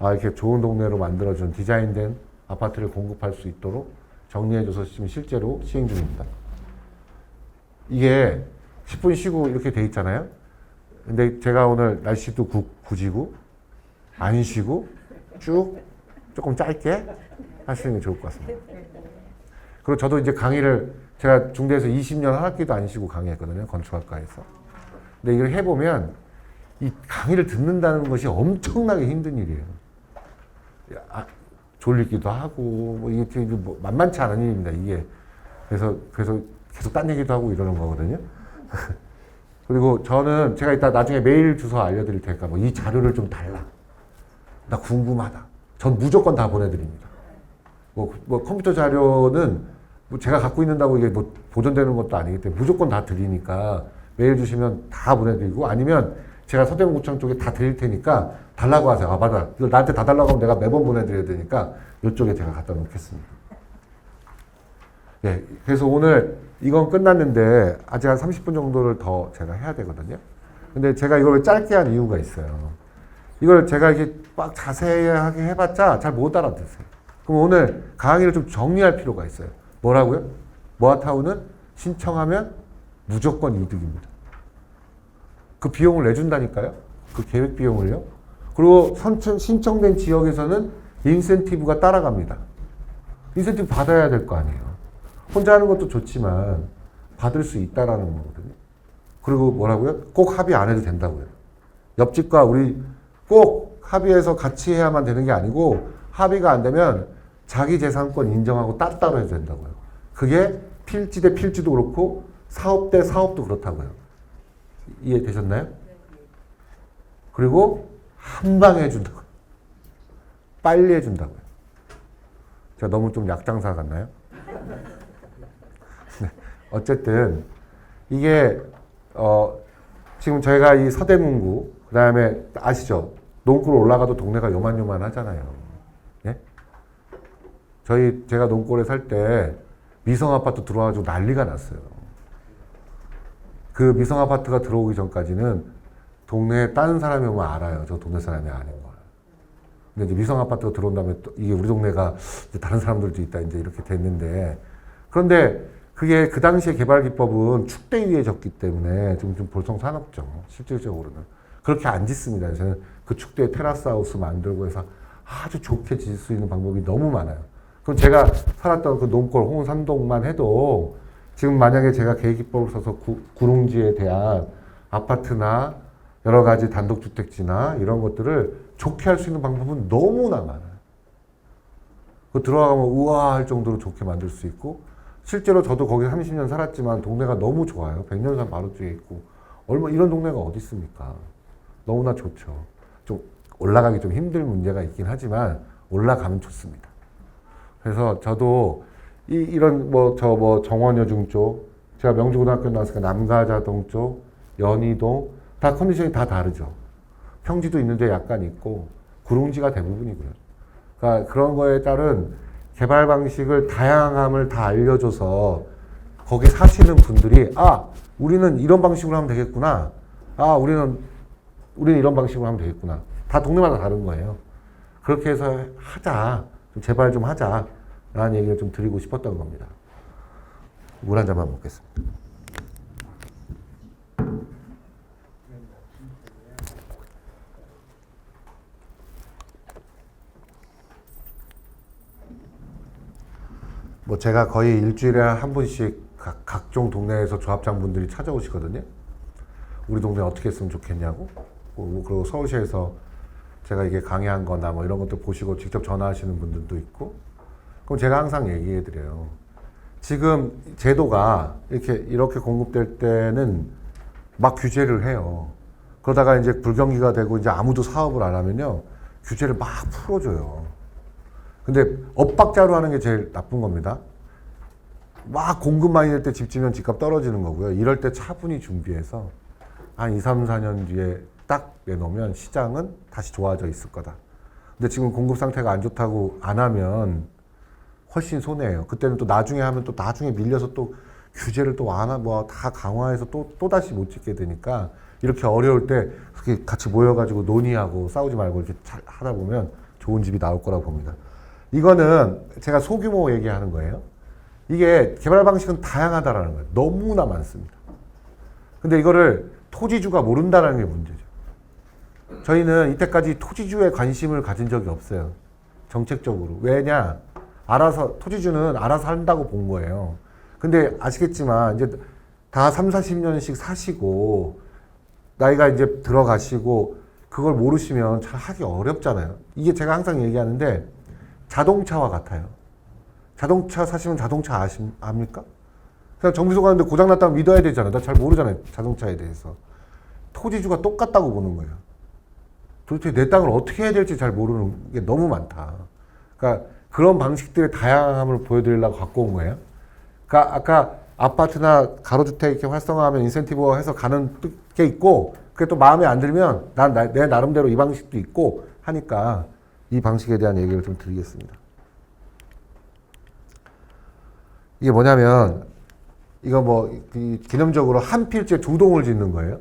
이렇게 좋은 동네로 만들어준 디자인된 아파트를 공급할 수 있도록 정리해줘서 지금 실제로 시행 중입니다. 이게 10분 쉬고 이렇게 돼 있잖아요. 근데 제가 오늘 날씨도 구지고 안 쉬고 쭉 조금 짧게 하시는 게 좋을 것 같습니다. 그리고 저도 이제 강의를 제가 중대에서 20년 한 학기도 안 쉬고 강의했거든요. 건축학과에서. 근데 이걸 해보면 이 강의를 듣는다는 것이 엄청나게 힘든 일이에요. 졸리기도 하고 뭐 이게 뭐 만만치 않은 일입니다. 이게 그래서 계속 딴 얘기도 하고 이러는 거거든요. 그리고 저는 제가 이따 나중에 메일 주소 알려드릴 테니까 뭐 이 자료를 좀 달라. 나 궁금하다. 전 무조건 다 보내드립니다. 뭐 컴퓨터 자료는 뭐 제가 갖고 있는다고 이게 뭐 보존되는 것도 아니기 때문에 무조건 다 드리니까 메일 주시면 다 보내드리고 아니면 제가 서대문구청 쪽에 다 드릴 테니까 달라고 하세요. 맞아. 이걸 나한테 다 달라고 하면 내가 매번 보내드려야 되니까 이쪽에 제가 갖다 놓겠습니다. 예, 그래서 오늘 이건 끝났는데 아직 한 30분 정도를 더 제가 해야 되거든요. 근데 제가 이걸 짧게 한 이유가 있어요. 이걸 제가 이렇게 막 자세하게 해봤자 잘 못 알아듣어요. 그럼 오늘 강의를 좀 정리할 필요가 있어요. 뭐라고요? 모아타운은 신청하면 무조건 이득입니다. 그 비용을 내준다니까요. 그 계획 비용을요. 그리고 신청된 지역에서는 인센티브가 따라갑니다. 인센티브 받아야 될 거 아니에요. 혼자 하는 것도 좋지만 받을 수 있다라는 거거든요. 그리고 뭐라고요? 꼭 합의 안 해도 된다고요. 옆집과 우리 꼭 합의해서 같이 해야만 되는 게 아니고 합의가 안 되면 자기 재산권 인정하고 따로따로 해도 된다고요. 그게 필지 대 필지도 그렇고 사업 대 사업도 그렇다고요. 이해되셨나요? 그리고 한 방에 해준다고요. 빨리 해준다고요. 제가 너무 좀 약장사 같나요? 네. 어쨌든 이게 지금 저희가 이 서대문구 그 다음에 아시죠? 농골 올라가도 동네가 요만요만 하잖아요. 예? 제가 농골에 살 때 미성 아파트 들어와가지고 난리가 났어요. 그 미성 아파트가 들어오기 전까지는 동네에 다른 사람이 오면 알아요. 저 동네 사람이 아닌 걸. 근데 이제 미성 아파트가 들어온 다음에 또 이게 우리 동네가 이제 다른 사람들도 있다 이제 이렇게 됐는데 그런데 그게 그 당시에 개발 기법은 축대 위에 졌기 때문에 좀 볼썽사납죠. 실질적으로는. 그렇게 안 짓습니다. 저는 그 축대에 테라스 하우스 만들고 해서 아주 좋게 짓을 수 있는 방법이 너무 많아요. 그럼 제가 살았던 그 농골 홍산동만 해도 지금 만약에 제가 계획기법을 써서 구릉지에 대한 아파트나 여러 가지 단독주택지나 이런 것들을 좋게 할 수 있는 방법은 너무나 많아요. 그 들어가면 우와 할 정도로 좋게 만들 수 있고 실제로 저도 거기 30년 살았지만 동네가 너무 좋아요. 백년산 바로 뒤에 있고 이런 동네가 어디 있습니까? 너무나 좋죠. 좀 올라가기 좀 힘들 문제가 있긴 하지만 올라가면 좋습니다. 그래서 저도 이런 정원여중 쪽 제가 명주고등학교 나왔으니까 남가자동 쪽 연희동 다 컨디션이 다 다르죠. 평지도 있는데 약간 있고 구릉지가 대부분이고요. 그러니까 그런 거에 따른 개발 방식을 다양함을 다 알려줘서 거기 사시는 분들이 우리는 이런 방식으로 하면 되겠구나. 우리는 이런 방식으로 하면 되겠구나. 다 동네마다 다른 거예요. 그렇게 해서 하자. 좀 제발 좀 하자. 라는 얘기를 좀 드리고 싶었던 겁니다. 물 한 잔만 먹겠습니다. 뭐 제가 거의 일주일에 한 분씩 각종 동네에서 조합장분들이 찾아오시거든요. 우리 동네 어떻게 했으면 좋겠냐고. 그리고 서울시에서 제가 이게 강의한 거나 뭐 이런 것도 보시고 직접 전화하시는 분들도 있고. 그럼 제가 항상 얘기해 드려요. 지금 제도가 이렇게 공급될 때는 막 규제를 해요. 그러다가 이제 불경기가 되고 이제 아무도 사업을 안 하면요. 규제를 막 풀어줘요. 근데 엇박자로 하는 게 제일 나쁜 겁니다. 막 공급 많이 될 때 집 지면 집값 떨어지는 거고요. 이럴 때 차분히 준비해서 한 2, 3, 4년 뒤에 딱 내놓으면 시장은 다시 좋아져 있을 거다. 근데 지금 공급 상태가 안 좋다고 안 하면 훨씬 손해예요. 그때는 또 나중에 하면 또 나중에 밀려서 또 규제를 또 다 강화해서 또 다시 못 짓게 되니까 이렇게 어려울 때 이렇게 같이 모여가지고 논의하고 싸우지 말고 이렇게 잘 하다 보면 좋은 집이 나올 거라고 봅니다. 이거는 제가 소규모 얘기하는 거예요. 이게 개발 방식은 다양하다라는 거예요. 너무나 많습니다. 근데 이거를 토지주가 모른다는 게 문제죠. 저희는 이때까지 토지주에 관심을 가진 적이 없어요. 정책적으로. 왜냐? 토지주는 알아서 한다고 본 거예요. 근데 아시겠지만, 이제 다 3, 40년씩 사시고, 나이가 이제 들어가시고, 그걸 모르시면 잘 하기 어렵잖아요. 이게 제가 항상 얘기하는데, 자동차와 같아요. 자동차 사시면 자동차 압니까? 그냥 정비소 가는데 고장났다면 믿어야 되잖아요. 나 잘 모르잖아요. 자동차에 대해서. 토지주가 똑같다고 보는 거예요. 도대체 내 땅을 어떻게 해야 될지 잘 모르는 게 너무 많다. 그러니까 그런 방식들의 다양함을 보여드리려고 갖고 온 거예요. 그러니까 아까 아파트나 가로주택 이렇게 활성화하면 인센티브 해서 가는 게 있고, 그게 또 마음에 안 들면 내 나름대로 이 방식도 있고 하니까 이 방식에 대한 얘기를 좀 드리겠습니다. 이게 뭐냐면, 이거 뭐, 개념적으로 한 필지에 두 동을 짓는 거예요.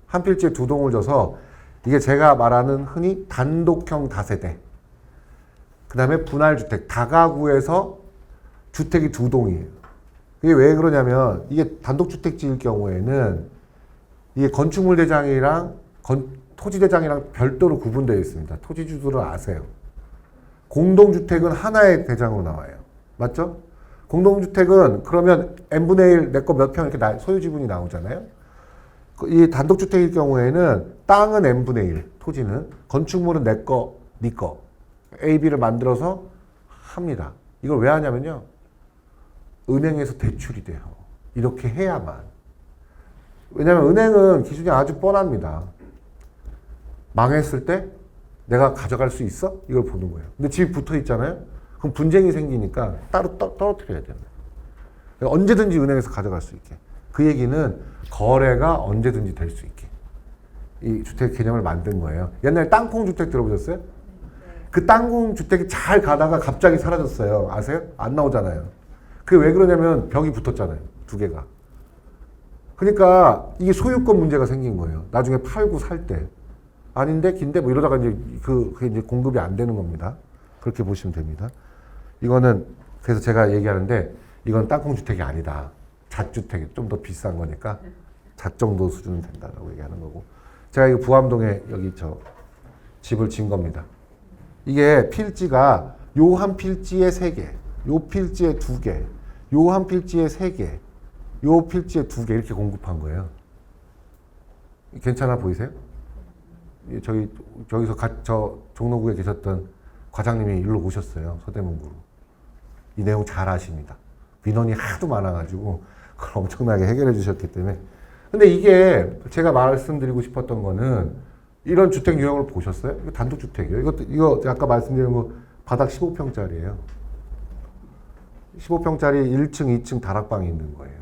한 필지에 두 동을 져서, 이게 제가 말하는 흔히 단독형 다세대. 그 다음에 분할주택. 다가구에서 주택이 두 동이에요. 이게 왜 그러냐면, 이게 단독주택 지을 경우에는, 이게 건축물 대장이랑 토지대장이랑 별도로 구분되어 있습니다. 토지주들은 아세요. 공동주택은 하나의 대장으로 나와요. 맞죠? 공동주택은 그러면 n분의 1 내 거 몇 평 이렇게 소유 지분이 나오잖아요. 이 단독주택일 경우에는 땅은 n분의 1, 토지는, 건축물은 내 거, 네 거, A, B를 만들어서 합니다. 이걸 왜 하냐면요. 은행에서 대출이 돼요. 이렇게 해야만. 왜냐면 은행은 기준이 아주 뻔합니다. 망했을 때 내가 가져갈 수 있어? 이걸 보는 거예요. 근데 집이 붙어 있잖아요. 그럼 분쟁이 생기니까 따로 떨어뜨려야 됩니다. 언제든지 은행에서 가져갈 수 있게. 그 얘기는 거래가 언제든지 될 수 있게. 이 주택 개념을 만든 거예요. 옛날에 땅콩주택 들어보셨어요? 그 땅콩주택이 잘 가다가 갑자기 사라졌어요. 아세요? 안 나오잖아요. 그게 왜 그러냐면 벽이 붙었잖아요. 두 개가. 그러니까 이게 소유권 문제가 생긴 거예요. 나중에 팔고 살 때. 아닌데 긴데 뭐 이러다가 이제 그게 이제 공급이 안 되는 겁니다. 그렇게 보시면 됩니다. 이거는 그래서 제가 얘기하는데 이건 땅콩주택이 아니다. 잣주택이 좀 더 비싼 거니까 잣 정도 수준은 된다라고 얘기하는 거고. 제가 이거 부암동에 여기 집을 진 겁니다. 이게 필지가 요 한 필지에 3개, 요 필지에 2개, 요 한 필지에 3개, 요 필지에 2개 이렇게 공급한 거예요. 괜찮아 보이세요? 저기서 저 종로구에 계셨던 과장님이 일로 오셨어요. 서대문구로. 이 내용 잘 아십니다. 민원이 하도 많아가지고 그걸 엄청나게 해결해 주셨기 때문에. 근데 이게 제가 말씀드리고 싶었던 거는 이런 주택 유형을 보셨어요? 이거 단독주택이에요. 이거 아까 말씀드린 거 바닥 15평짜리예요. 15평짜리 1층, 2층 다락방이 있는 거예요.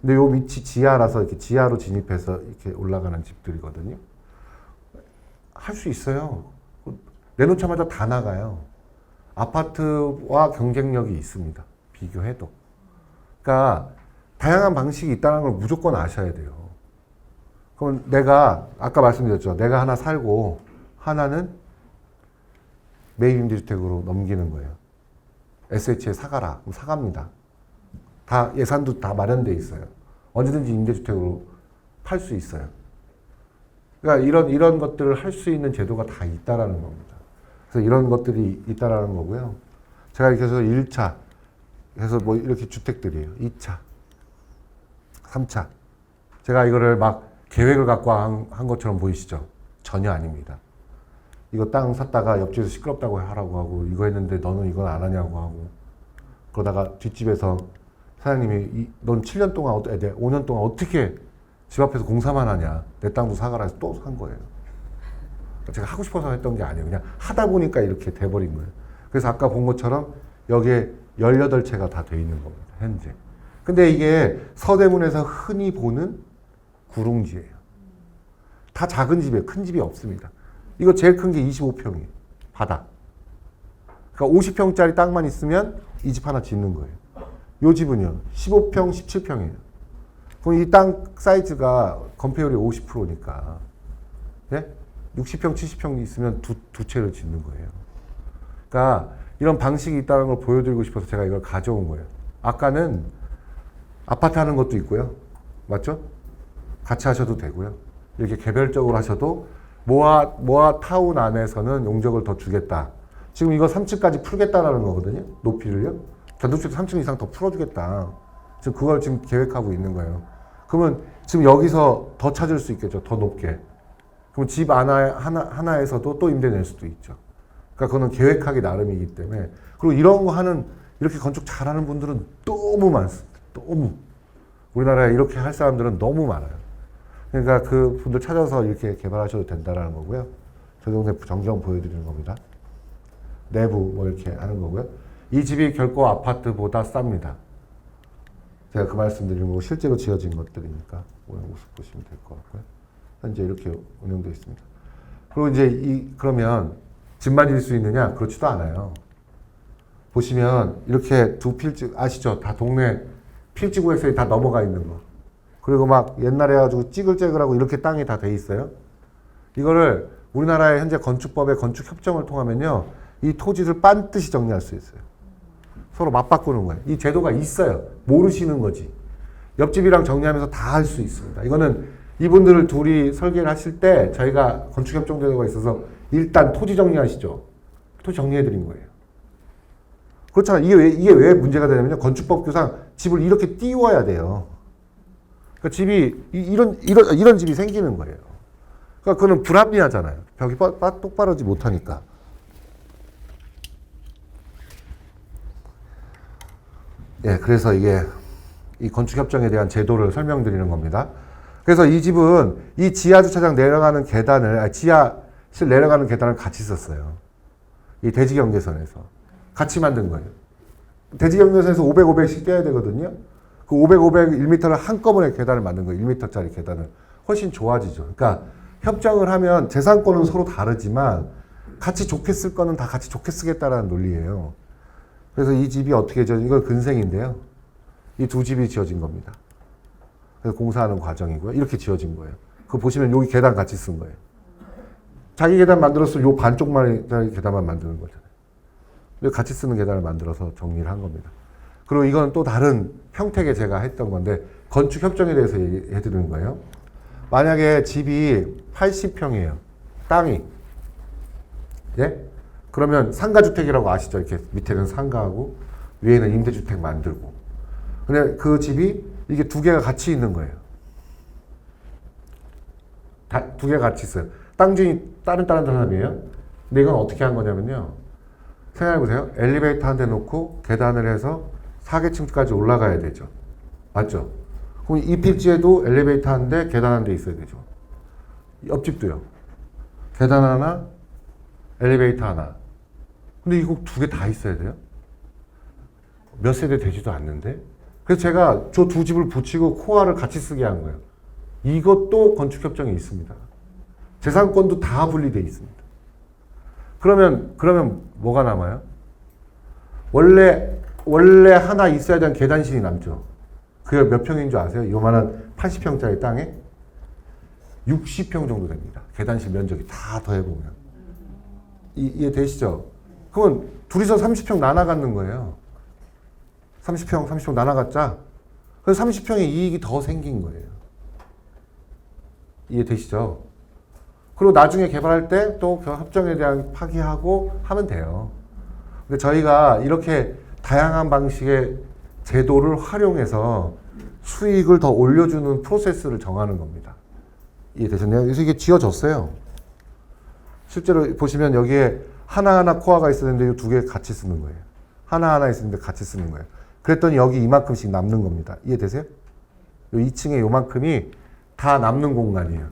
근데 요 밑이 지하라서 이렇게 지하로 진입해서 이렇게 올라가는 집들이거든요. 할 수 있어요. 내놓자마자 다 나가요. 아파트와 경쟁력이 있습니다. 비교해도. 그러니까 다양한 방식이 있다는 걸 무조건 아셔야 돼요. 그럼 내가 아까 말씀드렸죠. 내가 하나 살고 하나는 매입 임대주택으로 넘기는 거예요. SH에 사가라. 그럼 사갑니다. 다 예산도 다 마련돼 있어요. 언제든지 임대주택으로 팔 수 있어요. 그러니까 이런 것들을 할 수 있는 제도가 다 있다라는 겁니다. 그래서 이런 것들이 있다라는 거고요. 제가 이렇게 해서 1차, 해서 뭐 이렇게 주택들이에요. 2차, 3차. 제가 이거를 막 계획을 갖고 한 것처럼 보이시죠? 전혀 아닙니다. 이거 땅 샀다가 옆집에서 시끄럽다고 하라고 하고, 이거 했는데 너는 이건 안 하냐고 하고, 그러다가 뒷집에서 사장님이 넌 7년 동안, 5년 동안 어떻게 집 앞에서 공사만 하냐. 내 땅도 사가라 해서 또 산 거예요. 제가 하고 싶어서 했던 게 아니에요. 그냥 하다 보니까 이렇게 돼버린 거예요. 그래서 아까 본 것처럼 여기에 18채가 다 돼 있는 겁니다. 현재. 근데 이게 서대문에서 흔히 보는 구릉지예요. 다 작은 집이에요. 큰 집이 없습니다. 이거 제일 큰 게 25평이에요. 바닥. 그러니까 50평짜리 땅만 있으면 이 집 하나 짓는 거예요. 요 집은요. 15평, 17평이에요. 그럼 이 땅 사이즈가 건폐율이 50%니까 예? 60평, 70평 있으면 두 채를 짓는 거예요. 그러니까 이런 방식이 있다는 걸 보여드리고 싶어서 제가 이걸 가져온 거예요. 아까는 아파트 하는 것도 있고요. 맞죠? 같이 하셔도 되고요. 이렇게 개별적으로 하셔도 모아 타운 안에서는 용적을 더 주겠다. 지금 이거 3층까지 풀겠다라는 거거든요. 높이를요. 단독주택 3층 이상 더 풀어주겠다. 지금 그걸 지금 계획하고 있는 거예요. 그러면 지금 여기서 더 찾을 수 있겠죠. 더 높게. 그럼 집 하나에서도 또 임대 낼 수도 있죠. 그러니까 그거는 계획하기 나름이기 때문에. 그리고 이런 거 이렇게 건축 잘하는 분들은 너무 많습니다. 너무. 우리나라에 이렇게 할 사람들은 너무 많아요. 그러니까 그 분들 찾아서 이렇게 개발하셔도 된다라는 거고요. 저 동네 전경 보여드리는 겁니다. 내부 뭐 이렇게 하는 거고요. 이 집이 결코 아파트보다 쌉니다. 제가 그 말씀 드리는 거고 실제로 지어진 것들이니까 모습 보시면 될 것 같고요. 현재 이렇게 운영되어 있습니다. 그리고 이제 그러면 집만 지을 수 있느냐? 그렇지도 않아요. 보시면 이렇게 두 필지 아시죠? 다 동네 필지구에서 다 넘어가 있는 거. 그리고 막 옛날에 해가지고 찌글찌글하고 이렇게 땅이 다 돼 있어요. 이거를 우리나라의 현재 건축법의 건축협정을 통하면요. 이 토지를 반드시 정리할 수 있어요. 서로 맞바꾸는 거예요. 이 제도가 있어요. 모르시는 거지. 옆집이랑 정리하면서 다 할 수 있습니다. 이거는 이분들을 둘이 설계를 하실 때 저희가 건축협정 제도가 있어서 일단 토지 정리하시죠. 토지 정리해드린 거예요. 그렇잖아요. 이게 왜 문제가 되냐면요. 건축법규상 집을 이렇게 띄워야 돼요. 그러니까 집이 이런 집이 생기는 거예요. 그러니까 그거는 불합리하잖아요. 벽이 똑바르지 못하니까. 예, 그래서 이게 이 건축협정에 대한 제도를 설명드리는 겁니다. 그래서 이 집은 이 지하주차장 내려가는 계단을, 지하실 내려가는 계단을 같이 썼어요. 이 대지경계선에서. 같이 만든 거예요. 대지경계선에서 500, 500씩 떼야 되거든요. 그 500, 500, 1m를 한꺼번에 계단을 만든 거예요. 1m짜리 계단을. 훨씬 좋아지죠. 그러니까 협정을 하면 재산권은 서로 다르지만 같이 좋게 쓸 거는 다 같이 좋게 쓰겠다라는 논리예요. 그래서 이 집이 어떻게 지어진, 이건 근생인데요. 이 두 집이 지어진 겁니다. 그래서 공사하는 과정이고요. 이렇게 지어진 거예요. 그거 보시면 여기 계단 같이 쓴 거예요. 자기 계단 만들었으면 요 반쪽만 계단만 만드는 거잖아요. 같이 쓰는 계단을 만들어서 정리를 한 겁니다. 그리고 이건 또 다른 평택에 제가 했던 건데 건축협정에 대해서 얘기해드리는 거예요. 만약에 집이 80평이에요. 땅이. 예? 그러면 상가주택이라고 아시죠? 이렇게 밑에는 상가하고 위에는 임대주택 만들고. 근데 그 집이 이게 두 개가 같이 있는 거예요. 두 개가 같이 있어요. 땅 주인이 다른 사람이에요. 근데 이건 어떻게 한 거냐면요. 생각해보세요. 엘리베이터 한 대 놓고 계단을 해서 4계층까지 올라가야 되죠. 맞죠? 그럼 이 필지에도 엘리베이터 한 대, 계단 한 대 있어야 되죠. 옆집도요. 계단 하나, 엘리베이터 하나. 근데 이거 두 개 다 있어야 돼요? 몇 세대 되지도 않는데? 그래서 제가 저 두 집을 붙이고 코어를 같이 쓰게 한 거예요. 이것도 건축협정에 있습니다. 재산권도 다 분리되어 있습니다. 그러면 뭐가 남아요? 원래 하나 있어야 되는 계단실이 남죠. 그게 몇 평인 줄 아세요? 요만한 80평짜리 땅에 60평 정도 됩니다. 계단실 면적이 다 더해보면. 이해되시죠? 그러면 둘이서 30평 나눠 갖는 거예요. 30평 나눠 갖자. 그래서 30평의 이익이 더 생긴 거예요. 이해되시죠? 그리고 나중에 개발할 때 또 협정에 대한 파기하고 하면 돼요. 근데 저희가 이렇게 다양한 방식의 제도를 활용해서 수익을 더 올려주는 프로세스를 정하는 겁니다. 이해되셨나요? 그래서 이게 지어졌어요. 실제로 보시면 여기에 하나하나 코어가 있었는데 이 두 개 같이 쓰는 거예요. 하나하나 있었는데 같이 쓰는 거예요. 그랬더니 여기 이만큼씩 남는 겁니다. 이해되세요? 이 2층에 요만큼이 다 남는 공간이에요.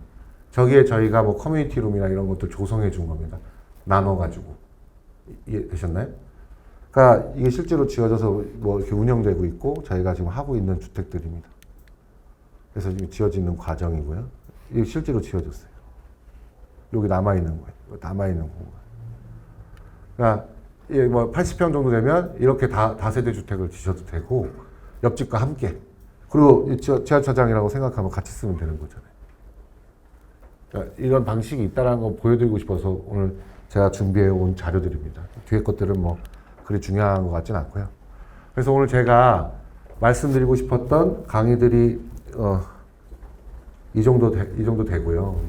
저기에 저희가 뭐 커뮤니티 룸이나 이런 것도 조성해 준 겁니다. 나눠가지고. 이해되셨나요? 그러니까 이게 실제로 지어져서 뭐 이렇게 운영되고 있고 저희가 지금 하고 있는 주택들입니다. 그래서 지금 지어지는 과정이고요. 이게 실제로 지어졌어요. 여기 남아있는 거예요. 남아있는 공간. 그러니까 이게 뭐 80평 정도 되면 이렇게 다세대 주택을 지셔도 되고 옆집과 함께 그리고 지하철장이라고 생각하면 같이 쓰면 되는 거잖아요. 그러니까 이런 방식이 있다는 거 보여드리고 싶어서 오늘 제가 준비해 온 자료들입니다. 뒤에 것들은 뭐 그리 중요한 것 같진 않고요. 그래서 오늘 제가 말씀드리고 싶었던 강의들이 이 정도 되고요.